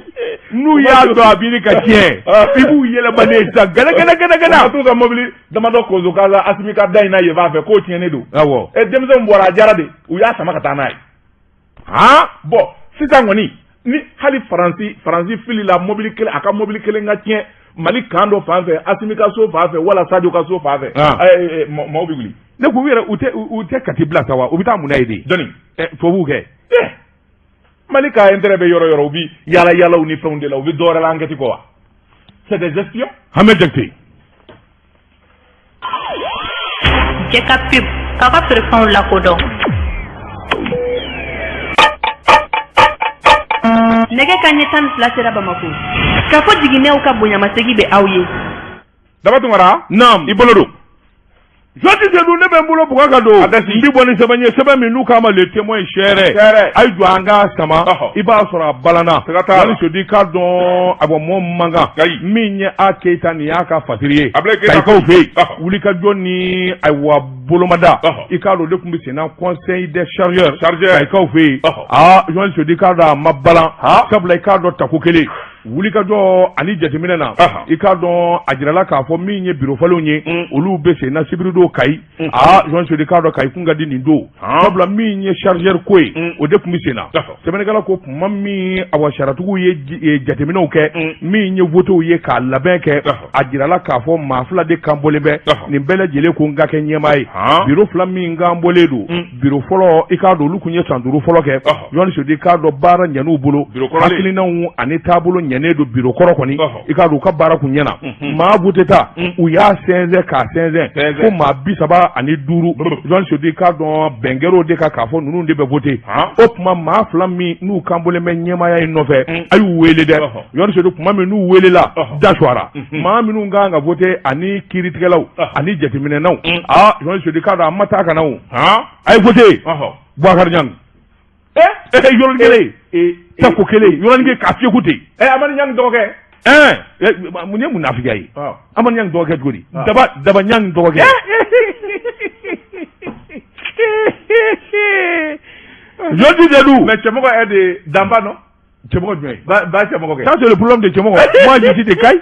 n'u y'a dɔn a b'i ni ka tiɲɛ i b'u yɛlɛma ne sa gana tu ka mobili damadɔ kozo kaza asimi ka da in na ye va fɛ k'o tiɲɛnen don awɔ denmisɛnw bɔra a jara de u y'a sama ka taa n'a ye bon sisan kɔni ni hali faransi fili la mobili kelen a ka mobili kelen ka tiɲɛ Mali kan dɔ fan fɛ asimi ka so fan fɛ wala Sadio ka so fan fɛ maaw bɛ wuli ne ko u yɛrɛ u tɛ kati bila sa wa u bɛ taa mun na ye de dɔnni tubabuw kɛ Mali ka intérêt bɛ yɔrɔ yɔrɔ u bi yala ni fɛnw de la u bi dɔwɛrɛ la enquête kɔ wa c'est des espions Hamid Jakite Jeka pip k'a ka feerefɛnw lakodɔn nɛgɛ kanɲɛ 12 sera Bamako k'a fɔ jiginɛw ka bonyamasegin bɛ aw ye Daba Tunkara naam i bolo don Joti Seydou ne bɛ n bolo bugɔ ka don n bi bɔ ni sɛbɛn ye sɛbɛn min n'u k'a ma le témoin sɛrɛ a ye jɔ an k'a sama i b'a sɔrɔ a balana wali sodi k'a dɔn a bɔ mɔɔ mankan min ye a Keyita nin y'a ka fatiri ye Kayikaw fɛ yen wulikajɔ ni ayiwa bolomada i k'a dɔn o de tun bɛ sen na conseil des chargeurs Kayikaw fɛ yen wali sodi k'a dɔn a ma balan sabula i k'a dɔn tako kelen wulikajɔ ani jateminɛ na i k'a dɔn a jirala k'a fɔ min ye bureau falenw ye olu bɛ sen na sibiri don Kayi Jean Sodi k'a dɔn Kayi kun ka di nin don sabula min ye chargeur ko ye o de tun bɛ sen na sɛbɛnnikɛla ko tuma min awa saratigiw ye jateminɛw kɛ min ye votew ye k'a labɛn kɛ a jirala k'a fɔ maa fila de kan bɔlen bɛ nin bɛɛ lajɛlen ko n ka kɛ ɲɛmaa ye bureau fila min kan bɔlen don bureau fɔlɔ i k'a dɔn olu kun ye san 5 fɔlɔ kɛ Jean Sodi k'a dɔn baara ɲɛn'u bolo hakilinaw ani taabolo ɲɛnen don bureau kɔrɔ kɔni i k'a dɔn u ka baara kun ɲɛna maa voté ta u y'a sɛnsɛn k'a sɛnsɛn fo maa 35 Jean Sodi k'a dɔn bɛnkɛrɛw de k'a fɔ ninnu de bɛ voté o tuma maa fila min n'u kan bɔlen bɛ ɲɛmaaya in nɔfɛ a y'u wele dɛ Jean Sodi tuma min n'u welela da suwara maa minnu kan ka voté ani kiiritigɛlaw ani jateminɛnaw Jean Sodi k'a dɔn a ma taa ka na o a ye voté Boubacar Niang yɔrɔnin kelen tako kelen yɔrɔnin kelen k'a fiyeko ten Amadu Niang dɔgɔkɛ mun ye munafiya ye Amadu Niang dɔgɔkɛ cogo di Daba Niang dɔgɔkɛ Joti Seydou mais cɛmɔgɔ est de Damba non cɛmɔgɔ jumɛn ba cɛmɔgɔ kɛ ça c'est le problème de cɛmɔgɔ moi je suis de Kayi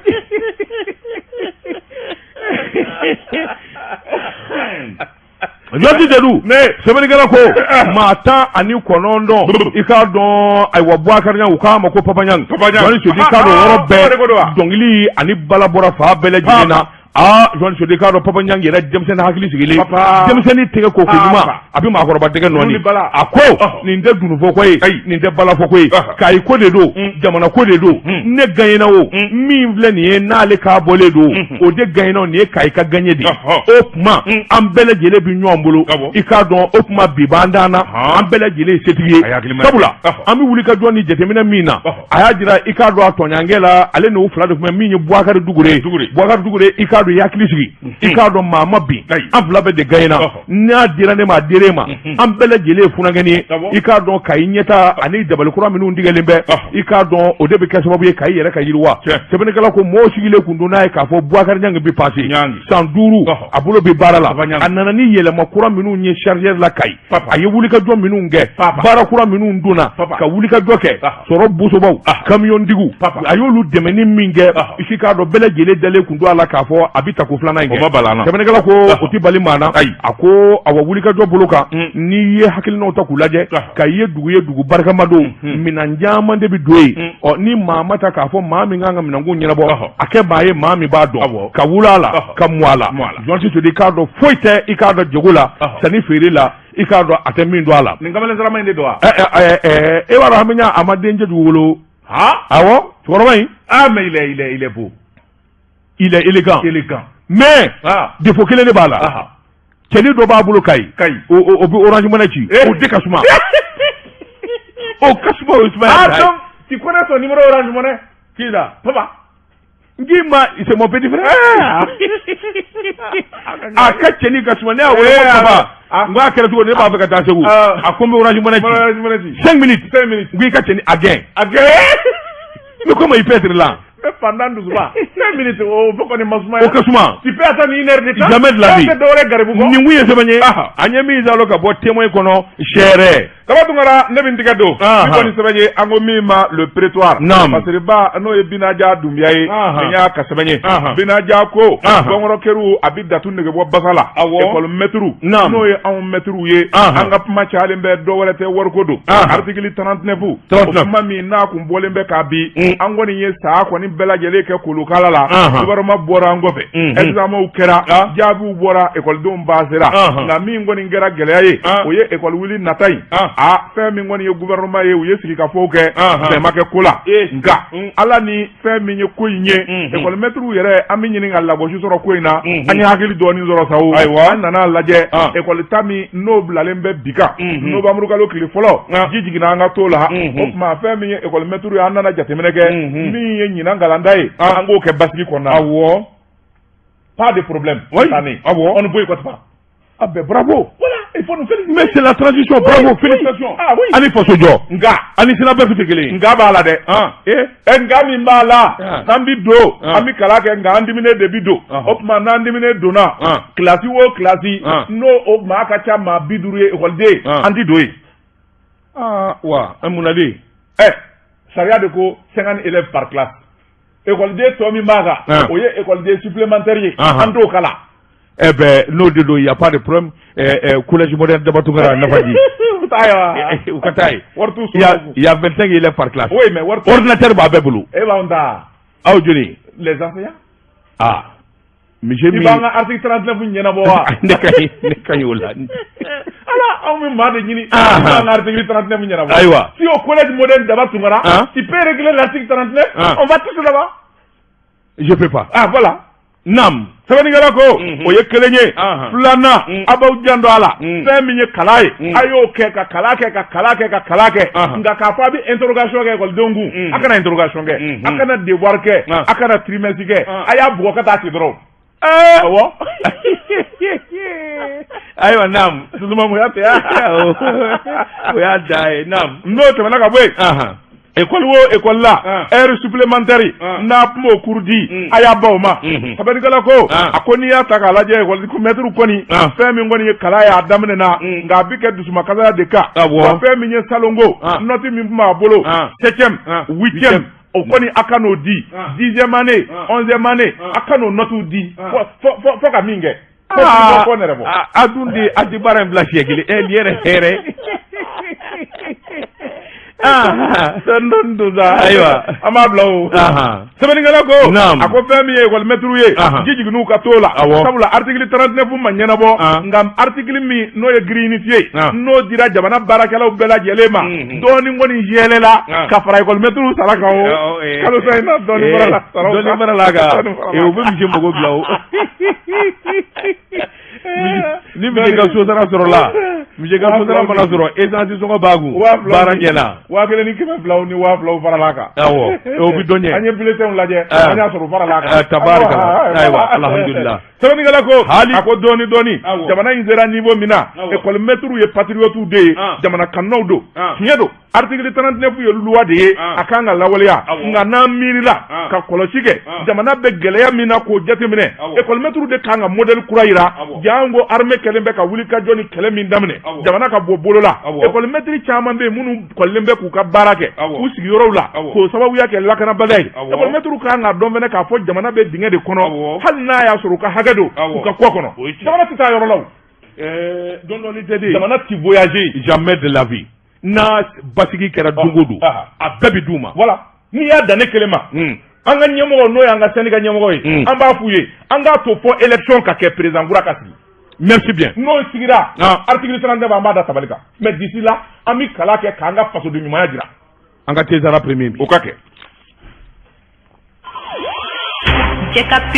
Joti Seydou sɛbɛnnikɛla ko maa 19 i k'a dɔn ayiwa Boubacar Niang u k'a ma ko Papa Niang Jean Sodi k'a dɔn yɔrɔ bɛɛ dɔnkili ani bala bɔra fa bɛɛ lajɛlen na Jean Sodi k'a dɔn Papa Niang yɛrɛ denmisɛnnin hakili sigilen denmisɛnnin tɛgɛ ko ɲuman a bɛ maakɔrɔba tɛgɛ nɔɔni a ko nin tɛ dunufɔ ko ye nin tɛ balafɔ ko ye Kayi ko de don jamana ko de don ne gagnera o min filɛ nin ye n'ale k'a bɔlen don o de gagnera nin ye Kayi ka gagné de o tuma an bɛɛ lajɛlen bɛ ɲɔgɔn bolo i k'a dɔn o tuma bi b'an dan na an bɛɛ lajɛlen ye setigi ye sabula an bɛ wuli ka jɔ ni jateminɛ min na a y'a jira i k'a dɔn a tɔɲankɛ la ale n'o fila de tun bɛ min ye Boubacar Dugure i k'a dɔn i hakili sigi i k'a dɔn maa ma bin an fila bɛɛ de gagnera n'a dira ne ma a dir'e ma an bɛɛ lajɛlen ye funankɛni ye i k'a dɔn Kayi ɲɛta ani dabalikura minnu tigɛlen bɛ i k'a dɔn o de bɛ kɛ sababu ye Kayi yɛrɛ ka yiriwa sɛbɛnnikɛla ko mɔɔw sigilen kun don n'a ye k'a fɔ Boubacar Niang bi passé san 5 a bolo bɛ baara la a nana ni yɛlɛma kura minnu ye chargeur la Kayi a ye wulikajɔ minnu kɛ baara kura minnu donna ka wulikajɔ kɛ sɔrɔ bosobaw kamiyɔntigiw a y'olu dɛmɛ ni min kɛ i k'a dɔn bɛɛ lajɛlen dalen kun don a la k'a fɔ a bɛ tako filanan in kɛ sɛbɛnnikɛla ko o tɛ bali maa na a ko awa wulikajɔ bolo kan n'i ye hakilinaw ta k'u lajɛ Kayi ye dugu barikama don minan caman de bɛ don yen ni maa ma ta k'a fɔ maa min kan ka minanko ɲɛnabɔ a kɛ maa ye maa min b'a dɔn ka wuli a la ka mɔ a la Jean Sodi k'a dɔn foyi tɛ i k'a dɔn jago la sanni feere la i k'a dɔn a tɛ min don a la nin kamalensarama in de don wa e b'a dɔn an bɛ ɲa a ma dencɛ dugu wolo awɔ cɛkɔrɔba in mais il est beau il est élégant mais défaut kelen de b'a la cɛni dɔ b'a bolo Kayi o bɛ Orange Money ci o de ka suma o ka suma o ye suma yɛrɛ donc tu connais son numéro Orange Money qui là papa ngi ma c'est mon petit frère a ka cɛni ka suma ne y'a wele ko papa n k'a kɛra cogo di ne b'a fɛ ka taa Segu a ko n bɛ Orange Money ci 5 minutes n ko i ka cɛni a gɛn mais comment il peut être là mais pendant 12 mois 5 minutes o fo koni masuma o kasuma tu peux attendre 1 heure de temps jamais de la vie dore garibu ko ni wuye sebanye anya mi zalo ka bo témoin kono chere kabatu ngara ne bin tiga do ni koni sebanye ango mima le prétoire parce que ba no e binaja dumbiya e nya ka sebanye binaja ko bongoro keru abidatu ne bo basala école metru no e en metru ye anga puma chale be do wala te wor ko do article 39 o mi na ku mbolé be ka bi angoni ye sa ko ni bela jele ke kulu kala la gouvernement bora ngofe examen u kera jabu bora école dum basera na mi ngoni ngera gele o ye école wili natai fe mi ngoni ye gouvernement ye o ye siki ka foke be make kula nga ala ni fe mi nye ko nye école metru yere ami nyini ngalla bo soro ko ina anya hakili do ni zoro sawu nana laje école tami noble alembe bika no bamru kalo kili folo jijigina nga tola o ma fe mi école metru ya nana jatemeneke mi ye nyina ngalandaye ango ke basiki kona awo pas de problème on ne boycotte pas ben bravo voilà il faut nous féliciter mais c'est la transition bravo félicitations oui ani fosojo nga ani sina be fitekele nga bala de nga mi bala nambi do ami kalake nga andimine de bido opma na andimine dona classe wo classe no o ma ka cha ma biduru école de andi doyi wa amunali Saria de ko 50 élèves par classe. École de Tomi Maga, oye école de supplémentaire, ando kala. Eh ben, no de do, il n'y a pas de problème. Collège moderne de Batungara, Nafadi. Il y a 25 élèves par classe. Oui, mais ordinateur Babeboulou. Eh ben, on a. Ah, Johnny. Les enseignants. Ah. Mais j'ai mis. Article 39, il y en a pas. Alors, on me m'a dit, l'article 39, il y en a pas. Si au collège moderne de Batungara, tu peux régler l'article 39, on va tous là-bas. Je peux pas. Ah, voilà. Nam. Sabani galako, oye kelenye, flana, abau jando ala, feminye kalaye, ayo keka kalake, nga kafabi interrogation ke kol dongu, akana interrogation ke, akana devoir ke, akana trimestre ke, aya buka ta tidro. Awo. Ayo nam, tuzuma mu yape ya. O ya dai nam. No te manaka bwe. École là, air supplémentaire, n'a pas courdi, ayaboma. Sabani galako, akoni ya takalaje école ku mettre koni, femi ngoni kala ya damena, ngabike dusuma kaza de ka. Femi nye salongo, noti mimma bolo, 7e, 8e. Okoni akano di, 10e année, 11e année, akano notu di. Faut ka minge. Adundi adibara mblashi gili, liere here. Sanduza aywa amablaw sabani galako ako fami e wal metruye jiji nu ka tola sabula article 39 manyana bo ngam article mi no ye greenifie no dira jabana barakala bela jelema doni ngoni jelela ka fara ko metru salaka o kalo sayna doni barala ga e o bimi jembo go blaw ni mi ga so sara soro la mi ga so sara mala soro essence so ko bagu barakela wa kele ni kema blaw ni wa blaw faralaka awo o bi donye anye bulletin laje anya soro faralaka tabaraka aywa alhamdulillah sabani galako ako doni jamana inzera niveau mina école metru ye patriote de jamana kanodo nyedo article 39 ye loi de akanga lawaliya ngana mirila ka kolosike jamana be geleya mina ko jatemine école metru de kanga model kuraira jango armée kelembe ka wuli ka joni kelemi ndamne jamana ka bobolola école metri chama be munu kolembe ku ka barake ku sigiro la ko sababu yake lakana balay école metru kanga domene ka fo jamana be dinge de kono hal na ya suru ka hagado ku ka kokono jamana tita yoro law don ni tedi jamana ti voyager jamais de la vie na basigi kera dungodu a bebi duma voilà ni ya dane kelema anga nyemo no ya anga Sénégal nyemo yi amba fuye anga to fo élection ka ke président gura kasi merci bien no sigira article 39 amba da tabalika mais d'ici là ami kala ke kanga faso de mimaya dira anga tezara premier o kake check up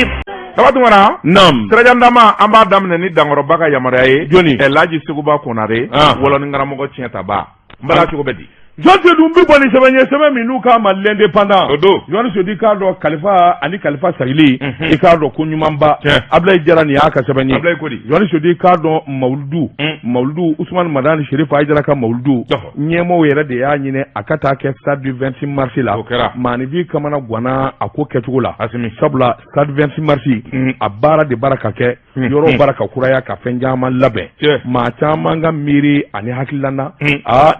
Sabatu wana nam trajandama amba damne ni dangoro baka yamara ye joni elaji seguba konare wala ni ngara mogo tienta ba mbala ci ko bedi jɔnse dun bi bɔ ni sɛbɛn ye sɛbɛn min n'u k'a ma l'indépendant Yohani Sodi k'a dɔn Kalifa ani Kalifa Sagili i k'a dɔn ko ɲumanba Ablaye Jara nin y'a ka sɛbɛn ye Yohani Sodi k'a dɔn Mawuludu Ousmane Madani Chérif Aïdara ka Mawuludu ɲɛmɔgɔw yɛrɛ de y'a ɲini a ka taa kɛ stade du 26 mars la maanifin kamana ganna a ko kɛcogo la sabula stade 26 mars a baara de baara ka kɛ yɔrɔ baara ka kuraya ka fɛn caman labɛn maa caman ka miiri ani hakilila na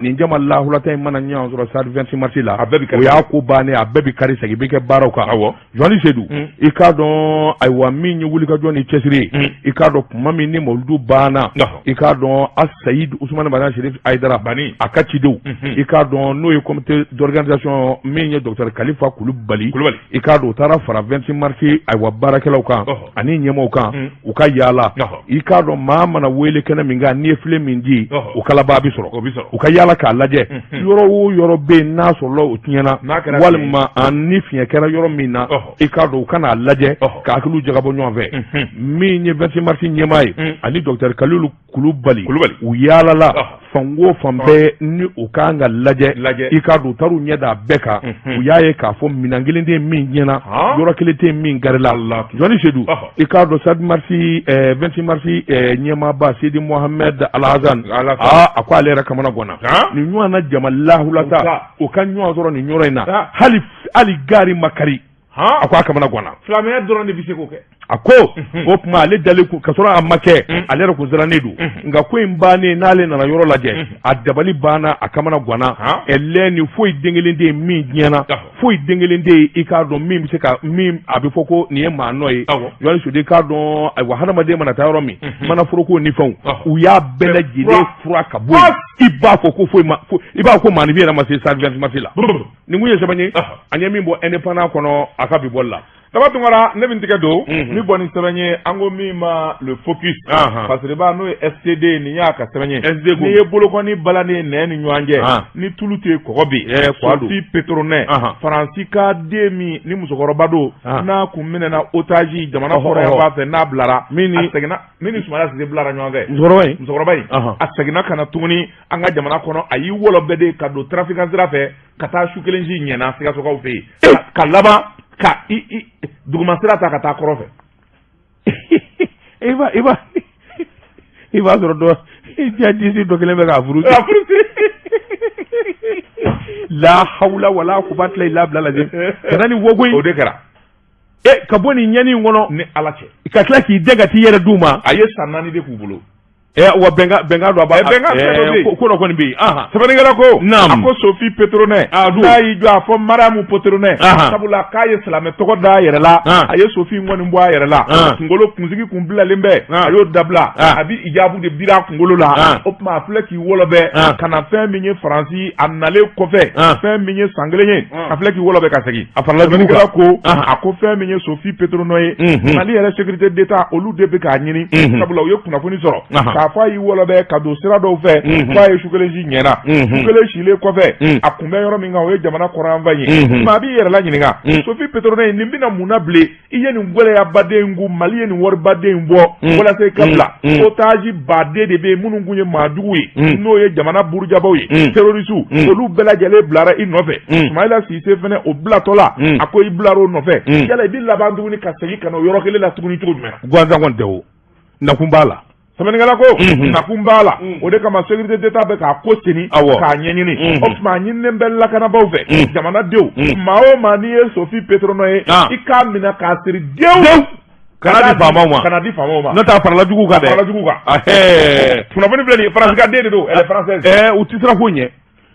nin jama lahulata in mana ɲɔgɔn sɔrɔ stade 26 mars la o y'a ko bannen a bɛɛ bi kari segin bɛ kɛ baaraw kan Yohani Seydou i k'a dɔn ayiwa min ye wulikajɔ ni cɛsiri i k'a dɔn kuma min ni Mawuludu banna i k'a dɔn Sayid Ousmane Madani Chérif Aïdara a ka cidenw i k'a dɔn n'o ye comité d'organisation min ye Dr Kalifa Kulubali i k'a dɔn u taara fara 26 mars ayiwa baarakɛlaw kan ani ɲɛmɔgɔw kan u ka yaala i k'a dɔn maa mana wele kɛnɛ min kan n'i ye filen min di o kalaba bi sɔrɔ u ka yaala k'a lajɛ yɔrɔ o yɔrɔ bɛ yen n'a sɔrɔla o tiɲɛna walima ni fiɲɛ kɛra yɔrɔ min na i k'a dɔn u kan'a lajɛ k'a hakiliw jagabɔ ɲɔgɔn fɛ min ye 26 mars ɲɛmaa ye ani Dr Kalilu Kulubali u yaalala fan o fan bɛɛ ni u kan ka lajɛ i k'a dɔn u taar'u ɲɛ da bɛɛ kan u y'a ye k'a fɔ minɛn kelen tɛ min ɲɛna yɔrɔ kelen tɛ min garila Yohani Seydou i k'a dɔn stade 26 mars ɲɛmaaba Sidi Mohamed Alhassan a ko ale yɛrɛ kamana ganna nin ɲɔgɔn na jama lahulata o ka ɲɔgɔn sɔrɔ nin yɔrɔ in na hali gari makari a ko a kamana ganna silamɛya dɔrɔn de bɛ se k'o kɛ a ko o tuma ale dalen ka sɔrɔ a ma kɛ ale yɛrɛ kun sirannen don nka ko in bannen n'ale nana yɔrɔ lajɛ a dabali banna a kamana ganna ɛlɛ ni foyi den kelen tɛ min diɲɛna foyi den kelen tɛ i k'a dɔn min bɛ se ka min a bɛ fɔ ko nin ye maa nɔ ye Yohani Sodi k'a dɔn ayiwa hadamaden mana taa yɔrɔ min mana foroko ni fɛnw u y'a bɛɛ lajɛlen fura ka bɔ yen i b'a fɔ ko foyi ma i b'a fɔ ko maanifin yɛrɛ ma se stade 26 mars la nin kun ye sɛbɛn ye an ye min bɔ indépendant kɔnɔ a ka bi bɔli la daba tunkara ne bɛ tigɛ don ni bɔ ni sɛbɛn ye an ko min ma le focus parce que n'o ye STD nin y'a ka sɛbɛn ye n'i ye bolokɔni balani nɛn ni ɲɔgɔn cɛ ni tulu tɛ kɔgɔ bi Sophie Petronnet Faransi ka den min ni musokɔrɔba don n'a kun minɛna otage jamana kɔrɔ b'a fɛ n'a bilara min ni Sumala Sise bilara ɲɔgɔn fɛ musokɔrɔba in a seginna ka na tuguni an ka jamana kɔnɔ a y'i wɔlɔ bɛɛ de ka don trafiquant sira fɛ ka taa su kelen si ɲɛna Sikasokaw fɛ yen ka laban ka duguma sira ta ka taa kɔrɔ fɛ i b'a sɔrɔ dɔ disi dɔ kelen bɛ k'a furu la hawla wala quwwata illa billah kana ni wogo o de kɛra ka bɔ nin ɲɛni in kɔnɔ ni Ala cɛ ka tila k'i dɛn ka t'i yɛrɛ d'u ma a ye san 4 de k'u bolo wa bɛnka dɔ b'a ko dɔ kɔni bɛ yen sɛbɛnnikɛla ko a ko Sophie Petronnet n'a y'i jɔ a fɔ Mariamu Petronnet sabula k'a ye silamɛ tɔgɔ da a yɛrɛ la a ye Sophie ŋɔni bɔ a yɛrɛ la kunsigi kun bilalen bɛ a y'o dabila a bi ijabu de bira a kunkolo la o tuma a filɛ k'i wɔlɔbɛ ka na fɛn min ye Faransi a nalen kɔfɛ fɛn min ye san 1 ye a filɛ k'i wɔlɔbɛ ka segin a farala sɛbɛnnikɛla ko a ko fɛn min ye Sophie Petronnet ye Mali yɛrɛ sécurité d'État olu de bɛ k'a ɲini sabula u ye kunnafoni sɔrɔ k'a fɔ a y'i wɔlɔbɛ ka don sira dɔw fɛ f'a ye su kelen si ɲɛna su kelen silen kɔfɛ a kun bɛ yɔrɔ min kan o ye jamana kɔrɔyanfan ye maa b'i yɛrɛ la ɲininka Sophie Petronnet nin bɛna mun na bilen i ye nin gɛlɛyabaden kun Mali ye nin waribaden kun bɔ walasa i ka bila otage baden de bɛ yen minnu kun ye maajugu ye n'o ye jamana burujabaw ye terrorisiw olu bɛɛ lajɛlen bilara i nɔfɛ Sumayila Sise fɛnɛ o bilatɔ la a ko i bilar'o nɔfɛ yala i bɛ laban tuguni ka segin ka na o yɔrɔ kelen la tuguni cogo jumɛn gansan kɔni tɛ o nakun b'a la sɛbɛnnikɛla ko nakun b'a la o de kama sécurité d'État bɛ k'a ko seni k'a ɲɛɲini o tuma a ɲininen bɛ lakanabaw fɛ jamanadenw maa o maa n'i ye Sophie Petronnet ye i k'a minɛ k'a siri dewu kana di faamaw ma n'o tɛ a farala jugu kan dɛ kunnafoni filɛ nin ye faransi den de don elle est française u tɛ siran ko ɲɛ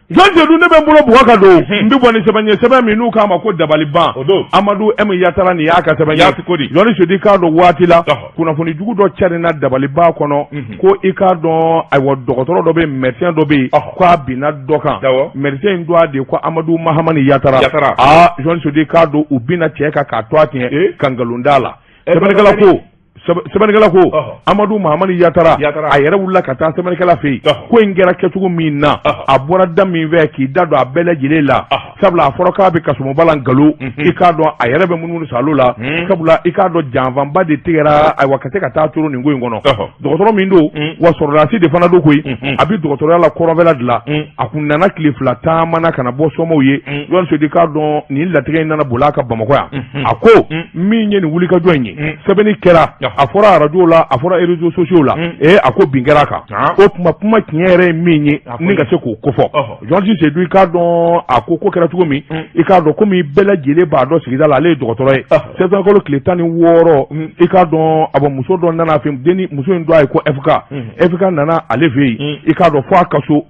Yohani Seydou ne bɛ n bolo bugɔ ka don n bɛ bɔ ni sɛbɛn ye sɛbɛn min n'u k'a ma ko dabaliban Amadu M Yatara nin y'a ka sɛbɛn ye Yohani Seydou k'a dɔn waati la kunnafoni jugu dɔ carinna dabaliban kɔnɔ ko i k'a dɔn ayiwa dɔgɔtɔrɔ dɔ bɛ yen médecin dɔ bɛ yen k'a binna dɔ kan médecin in dɔ a de ko Amadu Mahamani Yatara Yohani Seydou k'a dɔn u binna cɛ kan k'a to a tiɲɛ ka nkalon d'a la sɛbɛnnikɛla ko Amadu Mahamani Yatara a yɛrɛ wulila ka taa sɛbɛnnikɛla fɛ yen ko in kɛra kɛcogo min na a bɔra da min fɛ k'i da don a bɛɛ lajɛlen la sabula a fɔra k'a bɛ kasumabala nkalon i k'a dɔn a yɛrɛ bɛ munumunu salo la sabula i k'a dɔn janfanba de tigɛra ayiwa ka se ka taa turu nin ko in kɔnɔ dɔgɔtɔrɔ min don wa sɔrɔdasi de fana don koyi a bɛ dɔgɔtɔrɔya la kɔrɔnfɛla dilan a kun nana tile fila taamana ka na bɔ sɔmɔw ye Yohane Sodi k'a dɔn nin latigɛ in nana bol'a ka Bamakɔ yan a ko min ye nin wulikajɔ in ye sɛbɛnni kɛra a fɔra radio la a fɔra réseaux sociaux la a ko bin kɛra kan o kuma tiɲɛ yɛrɛ ye min ye ni ka se k'o kofɔ Yohane Sodi i k'a dɔn a ko kɛra cogo min i k'a dɔn komi bɛɛ lajɛlen b'a dɔn sigida la ale ye dɔgɔtɔrɔ ye septembre tile 16 i k'a dɔn a muso dɔ nana fɛ muso in dɔ a ye ko FK nana ale fɛ yen i k'a dɔn fɔ a ka so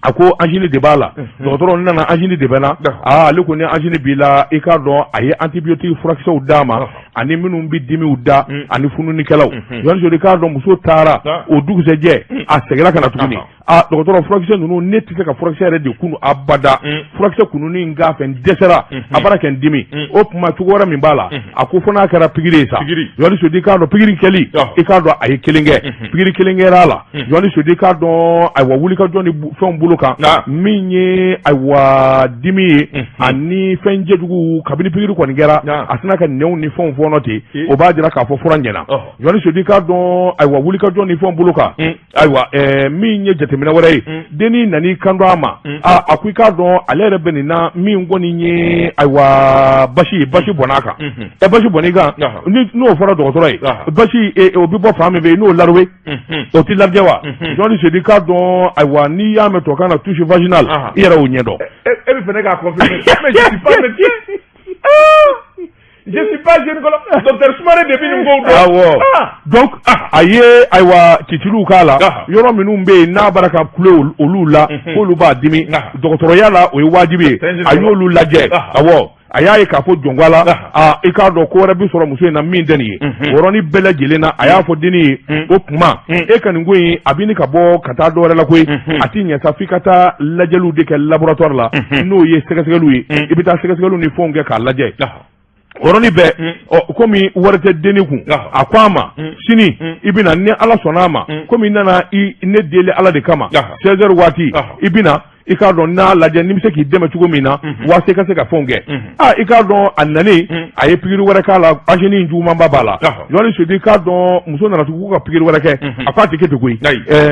a ko angine de b'a la dɔgɔtɔrɔ nana angine de bɛ na ale ko ni angine b'i la i k'a dɔn a ye antibiotique furakisɛw d'a ma ani minnu bɛ dimiw da ani fununikɛlaw Yohane Sodi k'a dɔn muso taara o dugusɛjɛ a seginna ka na tuguni dɔgɔtɔrɔ furakisɛ ninnu ne tɛ se ka furakisɛ yɛrɛ de kunu abada furakisɛ kununi in k'a fɛ n dɛsɛra a bara kɛ n dimi o tuma cogo wɛrɛ min b'a la a ko fo n'a kɛra pikiri ye sa Yohane Sodi k'a dɔn pikiri kɛli i k'a dɔn a ye kelen kɛ pikiri kelen kɛra a la Yohane Sodi k'a dɔn ayiwa wulikajɔ ni fɛnw bolo kan min ye ayiwa dimi ye ani fɛn jɛjugu kabini pikiri kɔni kɛra a sina ka nɛnw ni fɛnw fɔɔnɔ ten o b'a jira k'a fɔ fura ɲɛna Yohane Sodi k'a dɔn ayiwa wulikajɔ ni fɛnw bolo kan ayiwa min ye jateminɛ wɛrɛ ye denni nani kanto a ma a ko i k'a dɔn ale yɛrɛ bɛ nin na min kɔni ye ayiwa basi bɔn'a kan basi bɔn'i kan n'o fɔra dɔgɔtɔrɔ ye basi o bɛ bɔ fan min fɛ n'o laroué o tɛ lajɛ wa Yohane Sodi k'a dɔn ayiwa n'i y'a mɛn tubabukan na touche vaginale i yɛrɛ y'o ɲɛ dɔn e bɛ fɛ ne k'a confirmer mais je suis pas médecin je suis pas gynécologue docteur Soumaré de bi nin ko dɔn awɔ donc a ye ayiwa tituluw k'a la yɔrɔ minnu bɛ yen n'a bara ka kule olu la k'olu b'a dimi dɔgɔtɔrɔya la o ye wajibi ye a y'olu lajɛ awɔ a y'a ye k'a fɔ jɔnko la i k'a dɔn ko wɛrɛ bɛ sɔrɔ muso in na min tɛ nin ye o yɔrɔnin bɛɛ lajɛlen na a y'a fɔ denni ye o tuma e ka nin ko in a bɛ ni ka bɔ ka taa dɔ wɛrɛ la koyi a ti ɲɛ sa f'i ka taa lajɛliw de kɛ laboratoire la n'o ye sɛgɛsɛgɛliw ye i bɛ taa sɛgɛsɛgɛliw ni fɛnw kɛ k'a lajɛ Oroni bɛɛ komi wari tɛ denni kun a ko a ma sini i bɛna ni Ala sɔnna a ma komi nana ne deli Ala de kama 16 heures waati i bɛna i k'a dɔn n'a lajɛ ni bɛ se k'i dɛmɛ cogo min na waase ka se ka fɛnw kɛ i k'a dɔn a nalen a ye pikiri wɛrɛ k'a la angine jugumanba b'a la Yohane Sodi k'a dɔn muso nana tugu ka pikiri wɛrɛ kɛ a ko a tɛ kɛ ten koyi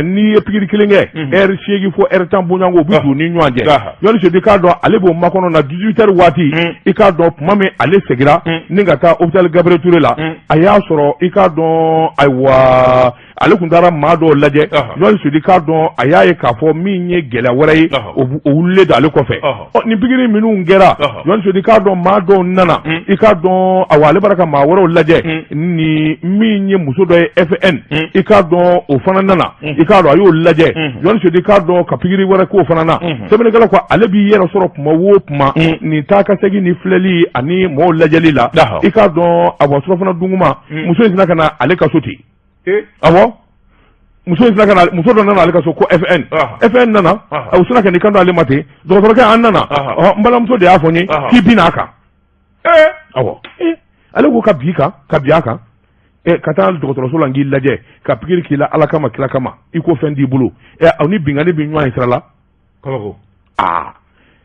n'i ye pikiri kelen kɛ heure 8 fo heure 10 bɔɲɔgɔnko o bɛ don ni ɲɔgɔn cɛ Yohane Sodi k'a dɔn ale b'o makɔnɔ na 18 heures waati i k'a dɔn tuma min ale segira ni ka taa hôpital Gabriel Touré la a y'a sɔrɔ i k'a dɔn ayiwa ale kun taara maa dɔw lajɛ Yohane Sodi k'a dɔn a y'a ye k'a fɔ min ye gɛlɛya wɛrɛ ye o wulilen don ale kɔfɛ nin pikiri minnu kɛra Yohane Sodi k'a dɔn maa dɔw nana i k'a dɔn awa ale bara ka maa wɛrɛw lajɛ ni min ye muso dɔ ye FN i k'a dɔn o fana nana i k'a dɔn a y'o lajɛ Yohane Sodi k'a dɔn ka pikiri wɛrɛ k'o fana na sɛbɛnnikɛla ko ale b'i yɛrɛ sɔrɔ kuma o kuma nin taa ka segin ni filɛli ani mɔgɔw lajɛli la i k'a dɔn awa surafana dunguma muso in sina ka na ale ka so ten awɔ muso dɔ nana ale ka so ko FN nana o sina ka nin kan ale ma ten dɔgɔtɔrɔkɛ an nana n balimamuso de y'a fɔ n ye k'i bi n'a kan awɔ ale ko ka bi a kan ka taa dɔgɔtɔrɔso la n k'i lajɛ ka pikiri k'i la Ala kama kira kama i ko fɛn t'i bolo aw ni bingani bɛ ɲɔgɔn ye sira la kabako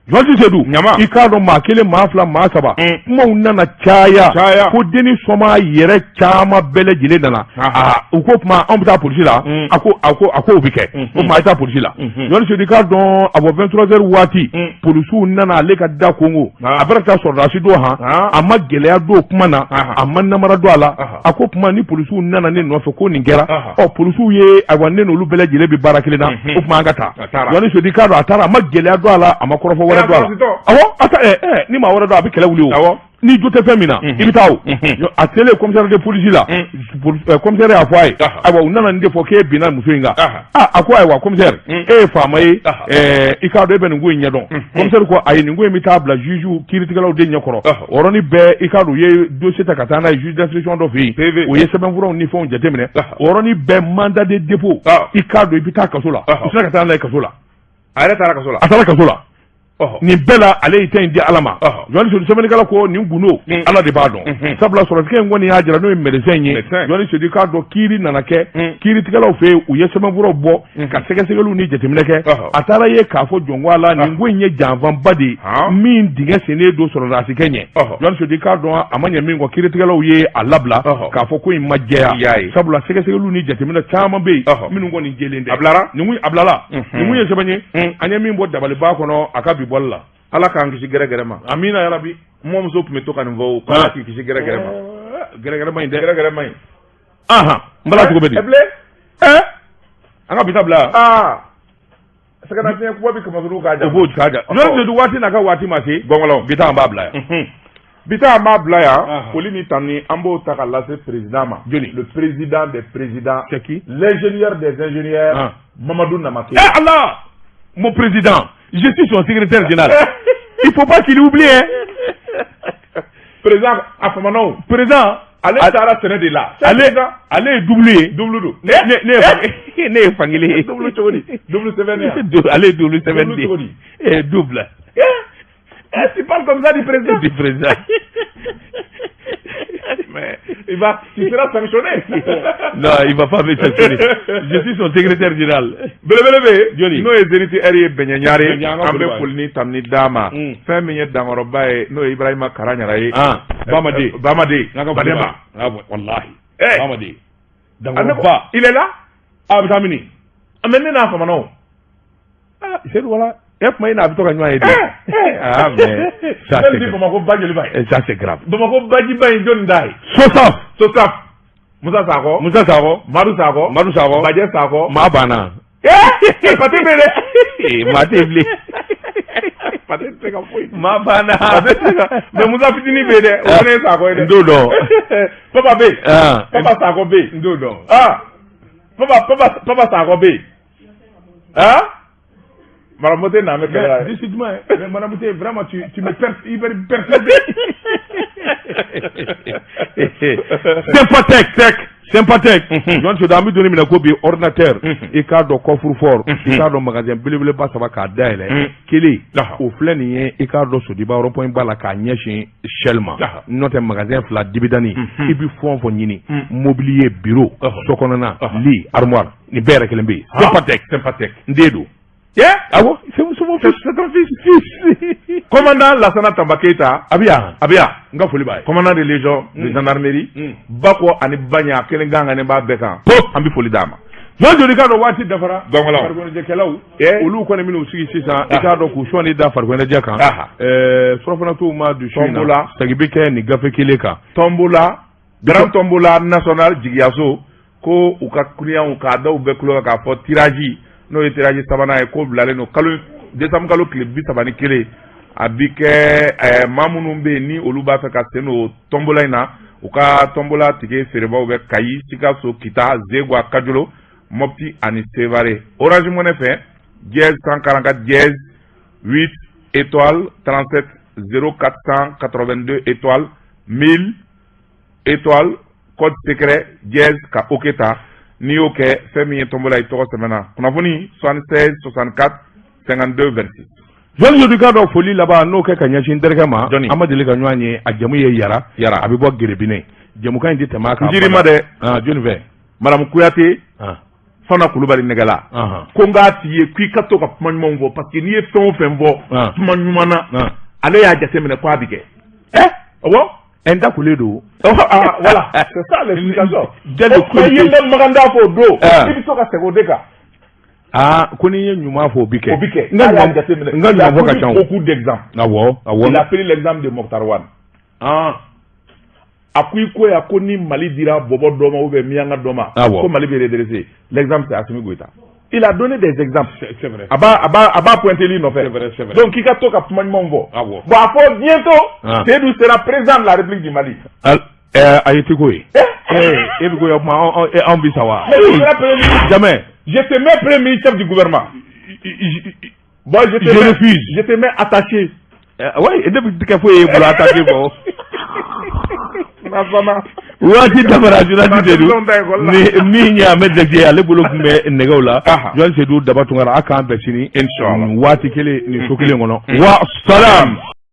Yohane Sodi i k'a dɔn maa kelen maa fila maa saba kumaw nana caya ko denni sɔma yɛrɛ caman bɛɛ lajɛlen nana u ko tuma anw bɛ taa polisi la a ko o bɛ kɛ o tuma a ye taa polisi la Yohane Sodi k'a dɔn a bɔ 23 heures waati polisiw nana ale ka da kongo a bɛra ka taa sɔrɔdasi dɔ a ma gɛlɛya dɔw kuma na a ma namara dɔ a la a ko tuma ni polisiw nana ne nɔfɛ ko nin kɛra polisiw ye ayiwa ne n'olu bɛɛ lajɛlen bɛ baara kelen na o tuma an ka taa Yohane Sodi k'a dɔn a taara a ma gɛlɛya dɔ a la a ma kɔrɔfɔ awɔ ni maa wɛrɛ dɔn a bɛ kɛlɛ wuli o ni jo tɛ fɛn min na i bɛ taa o a selen commissaire de police la commissaire y'a fɔ a ye ayiwa u nana nin de fɔ k'e binna muso in kan a ko ayiwa commissaire e ye faama ye i k'a dɔn e bɛ nin ko in ɲɛdɔn commissaire ko ayi nin ko in bɛ taa bila juge kiiritigɛlaw de ɲɛkɔrɔ o yɔrɔnin bɛɛ i k'a dɔn u ye dossier ta ka taa n'a ye juge d'instruction dɔ fɛ yen o ye sɛbɛnfuraw ni fɛnw jateminɛ o yɔrɔnin bɛɛ mandat de dépôt i k'a dɔn i bɛ taa kaso la u sera ka taa n'a ye kaso la a yɛrɛ taara kaso la a taara kaso la nin bɛɛ la ale y'i ta in di ala ma Yohani Sodi sɛbɛnnikɛla ko nin gundo ala de b'a dɔn sabula sɔrɔsikɛ in kɔni y'a jira n'o ye médecin ye Yohani Sodi k'a dɔn kiiri nana kɛ kiiritigɛlaw fɛ yen u ye sɛbɛnfuraw bɔ ka sɛgɛsɛgɛliw ni jateminɛ kɛ a taara ye k'a fɔ jɔn ko ala nin ko in ye janfanba de ye min dingɛ sennen don sɔrɔdasikɛ ɲɛ Yohani Sodi k'a dɔn a ma ɲɛ min kɔ kiiritigɛlaw ye a labila k'a fɔ ko in ma jɛya sabula sɛgɛsɛgɛliw ni jateminɛ caman bɛ yen minnu kɔni jɛlen tɛ a bilala nin kun ye sɛbɛn ye an ye min bɔ dabaliba kɔnɔ a ka bi bɔli la ala k'an kisi gɛrɛgɛrɛ ma amina yarabi mɔmuso tun bɛ to ka nin fɔ o k'ala k'i kisi gɛrɛgɛrɛ ma gɛrɛgɛrɛ ma ɲi dɛ gɛrɛgɛrɛ ma ɲi n bala cogo bɛ di an ka bisa bila sɛgɛnnafiɲɛ kuba bɛ kamasuru k'a ja o b'o k'a ja Yohani Sodi waati n'a ka waati ma se gɔngɔlɔ bi an b'a bila yan bi an b'a bila yan foli ni tanni an b'o ta ka lase président ma joli le président des présidents c'est qui l'ingénieur des ingénieurs Mamadou Namaté Allah mon président je suis son secrétaire général il faut pas qu'il oublie président Afamano président ale taara sɛnɛ de la ale ye double ye double do ne ye fankelen ye double cogo di double sɛbɛn ale ye double sɛbɛn de double tu parles comme ça du président mais tu seras sanctionné non il va pas me sanctionner je suis son secrétaire général belebelebe joli n'o ye Zénith R ye Bɛɲɛɲare an bɛ foli ni tamni d'a ma fɛn min ye dankɔrɔba ye n'o ye Ibrahima Karaɲara ye Bamade Badema wallahi Bamade dankɔrɔba il est là bɛ taa mini mais ne n'a faamuya o Seydou wala kuma in na a bɛ to ka ɲɔgɔn ye mais ça c'est Bamako ba joliba ye ça c'est grave Bamako bajiba in jɔnni da ye Sosaf Musa Sakɔ Madu Sakɔ Bajɛ Sakɔ maa banna pate bɛ dɛ maa tɛ bilen pate tɛ se ka foyi maa banna mais Musa fitinin bɛ yen dɛ o fana ye Sakɔ ye dɛ n t'o dɔn Papa bɛ yen Papa Sakɔ bɛ yen n t'o dɔn Papa Sakɔ bɛ yen Maramoté n'a même pas. Dis-moi, Maramoté, vraiment, tu me perturbé. Sympathique. Yohani Sodi an bɛ donner minɛ ko bi ordinateur i k'a dɔn coffre fort i k'a dɔn magasin belebeleba saba k'a dayɛlɛ kelen o filɛ nin ye i k'a dɔn Sodiba rond-point ba la k'a ɲɛsin Shell ma n'o tɛ magasin fila dibidani i bɛ fɛn o fɛn ɲini mobilier bureau sokɔnɔna lit armoire nin bɛɛ yɛrɛ kelen bɛ yen sympathique n den don. Ah bon, c'est mon fils, c'est ton fils. Commandant Lassana Tamba Keita, Abia, nga foli baye. Commandant de légion de gendarmerie, Bako ani Banya Kelenganga ne ba bekan. Pop, ambi foli dama. Yohani Sodi ka do waati dafara. Farikolo jɛkɛlaw, olu kɔni minnu sigi sisan, i k'a dɔn k'u sɔnni da farikolo jɛ kan. Surɔfanatu ma du su in na, sagi bɛ kɛ nin gafe kelen kan. Tombola, grand tombola national jigiyaso, ko u ka clients k'a dɔw bɛɛ kulo k'a fɔ tirage. N'o ye tirage sabanan ye ko bilalen don décembre kalo tile 31 a bi kɛ maa minnu bɛ yen ni olu b'a fɛ ka sen o tombola in na u ka tombola tige feerebaw bɛ Kayi Sikaso Kita Zegwa Kajolo Mopti ani Sevare Orange Money fɛ dièse 144 dièse 8 étoile 37 0482 étoile 1000 étoile code secret dièse ka oketa n'i y'o kɛ fɛn min ye tombola i tɔgɔ sɛbɛnna kunnafoni 76 64 52 26. Yohani Sodi ka dɔn foli laban n'o kɛ ka ɲɛsin terikɛ ma an ma deli ka ɲɔgɔn ye a jamu ye Yara a bɛ bɔ Gerebinɛ jamukan in tɛ tɛmɛ a kan Njirima dɛ jɔnni fɛ Madame Kuyate Fana Kulubali nɛgɛla ko n k'a t'i ye k'i ka to ka kuma ɲumanw fɔ parce que n'i ye fɛn o fɛn fɔ kuma ɲuman na ale y'a jateminɛ ko a bɛ kɛ awɔ un dakulen don. Voilà, c'est ça l'explication. N'i ye Maganda fɔ o don i bɛ to ka segin o de kan. Ko n'i ye ɲuman fɔ o bɛ kɛ. O bɛ kɛ. N ka ɲuman jateminɛ. N ka ɲuman fɔ ka ca o. Beaucoup d'exemples. Awɔ. Il a pris l'exemple de Mokhtar Wane. A ko i ko ya ko ni Mali dira bɔbɔ dɔ ma ou bien Mianga dɔ ma. Ko Mali bɛ redresser. L'exemple c'est Assimi Goïta. Il a donné des exemples. C'est vrai. A b'a pointé lui nɔfɛ. C'est vrai. Donc i ka to ka kuma ɲumanw fɔ. Bon a fɔ bientôt. Seydou sera président de la République du Mali. A ye ti ko ye. E bɛ ko ya kuma anw bi sa wa. Jamais. Je te mets premier ministre chef du gouvernement. Bon je refuse. Je te mets attaché. Oui, et depuis que tu es attaché bon. waati dabara journaliste de do ni min ya medje ale bolo kumbe negaw la journaliste do daba tungara aka bɛ sini inshallah waati kele ni so kelen kɔnɔ wa salam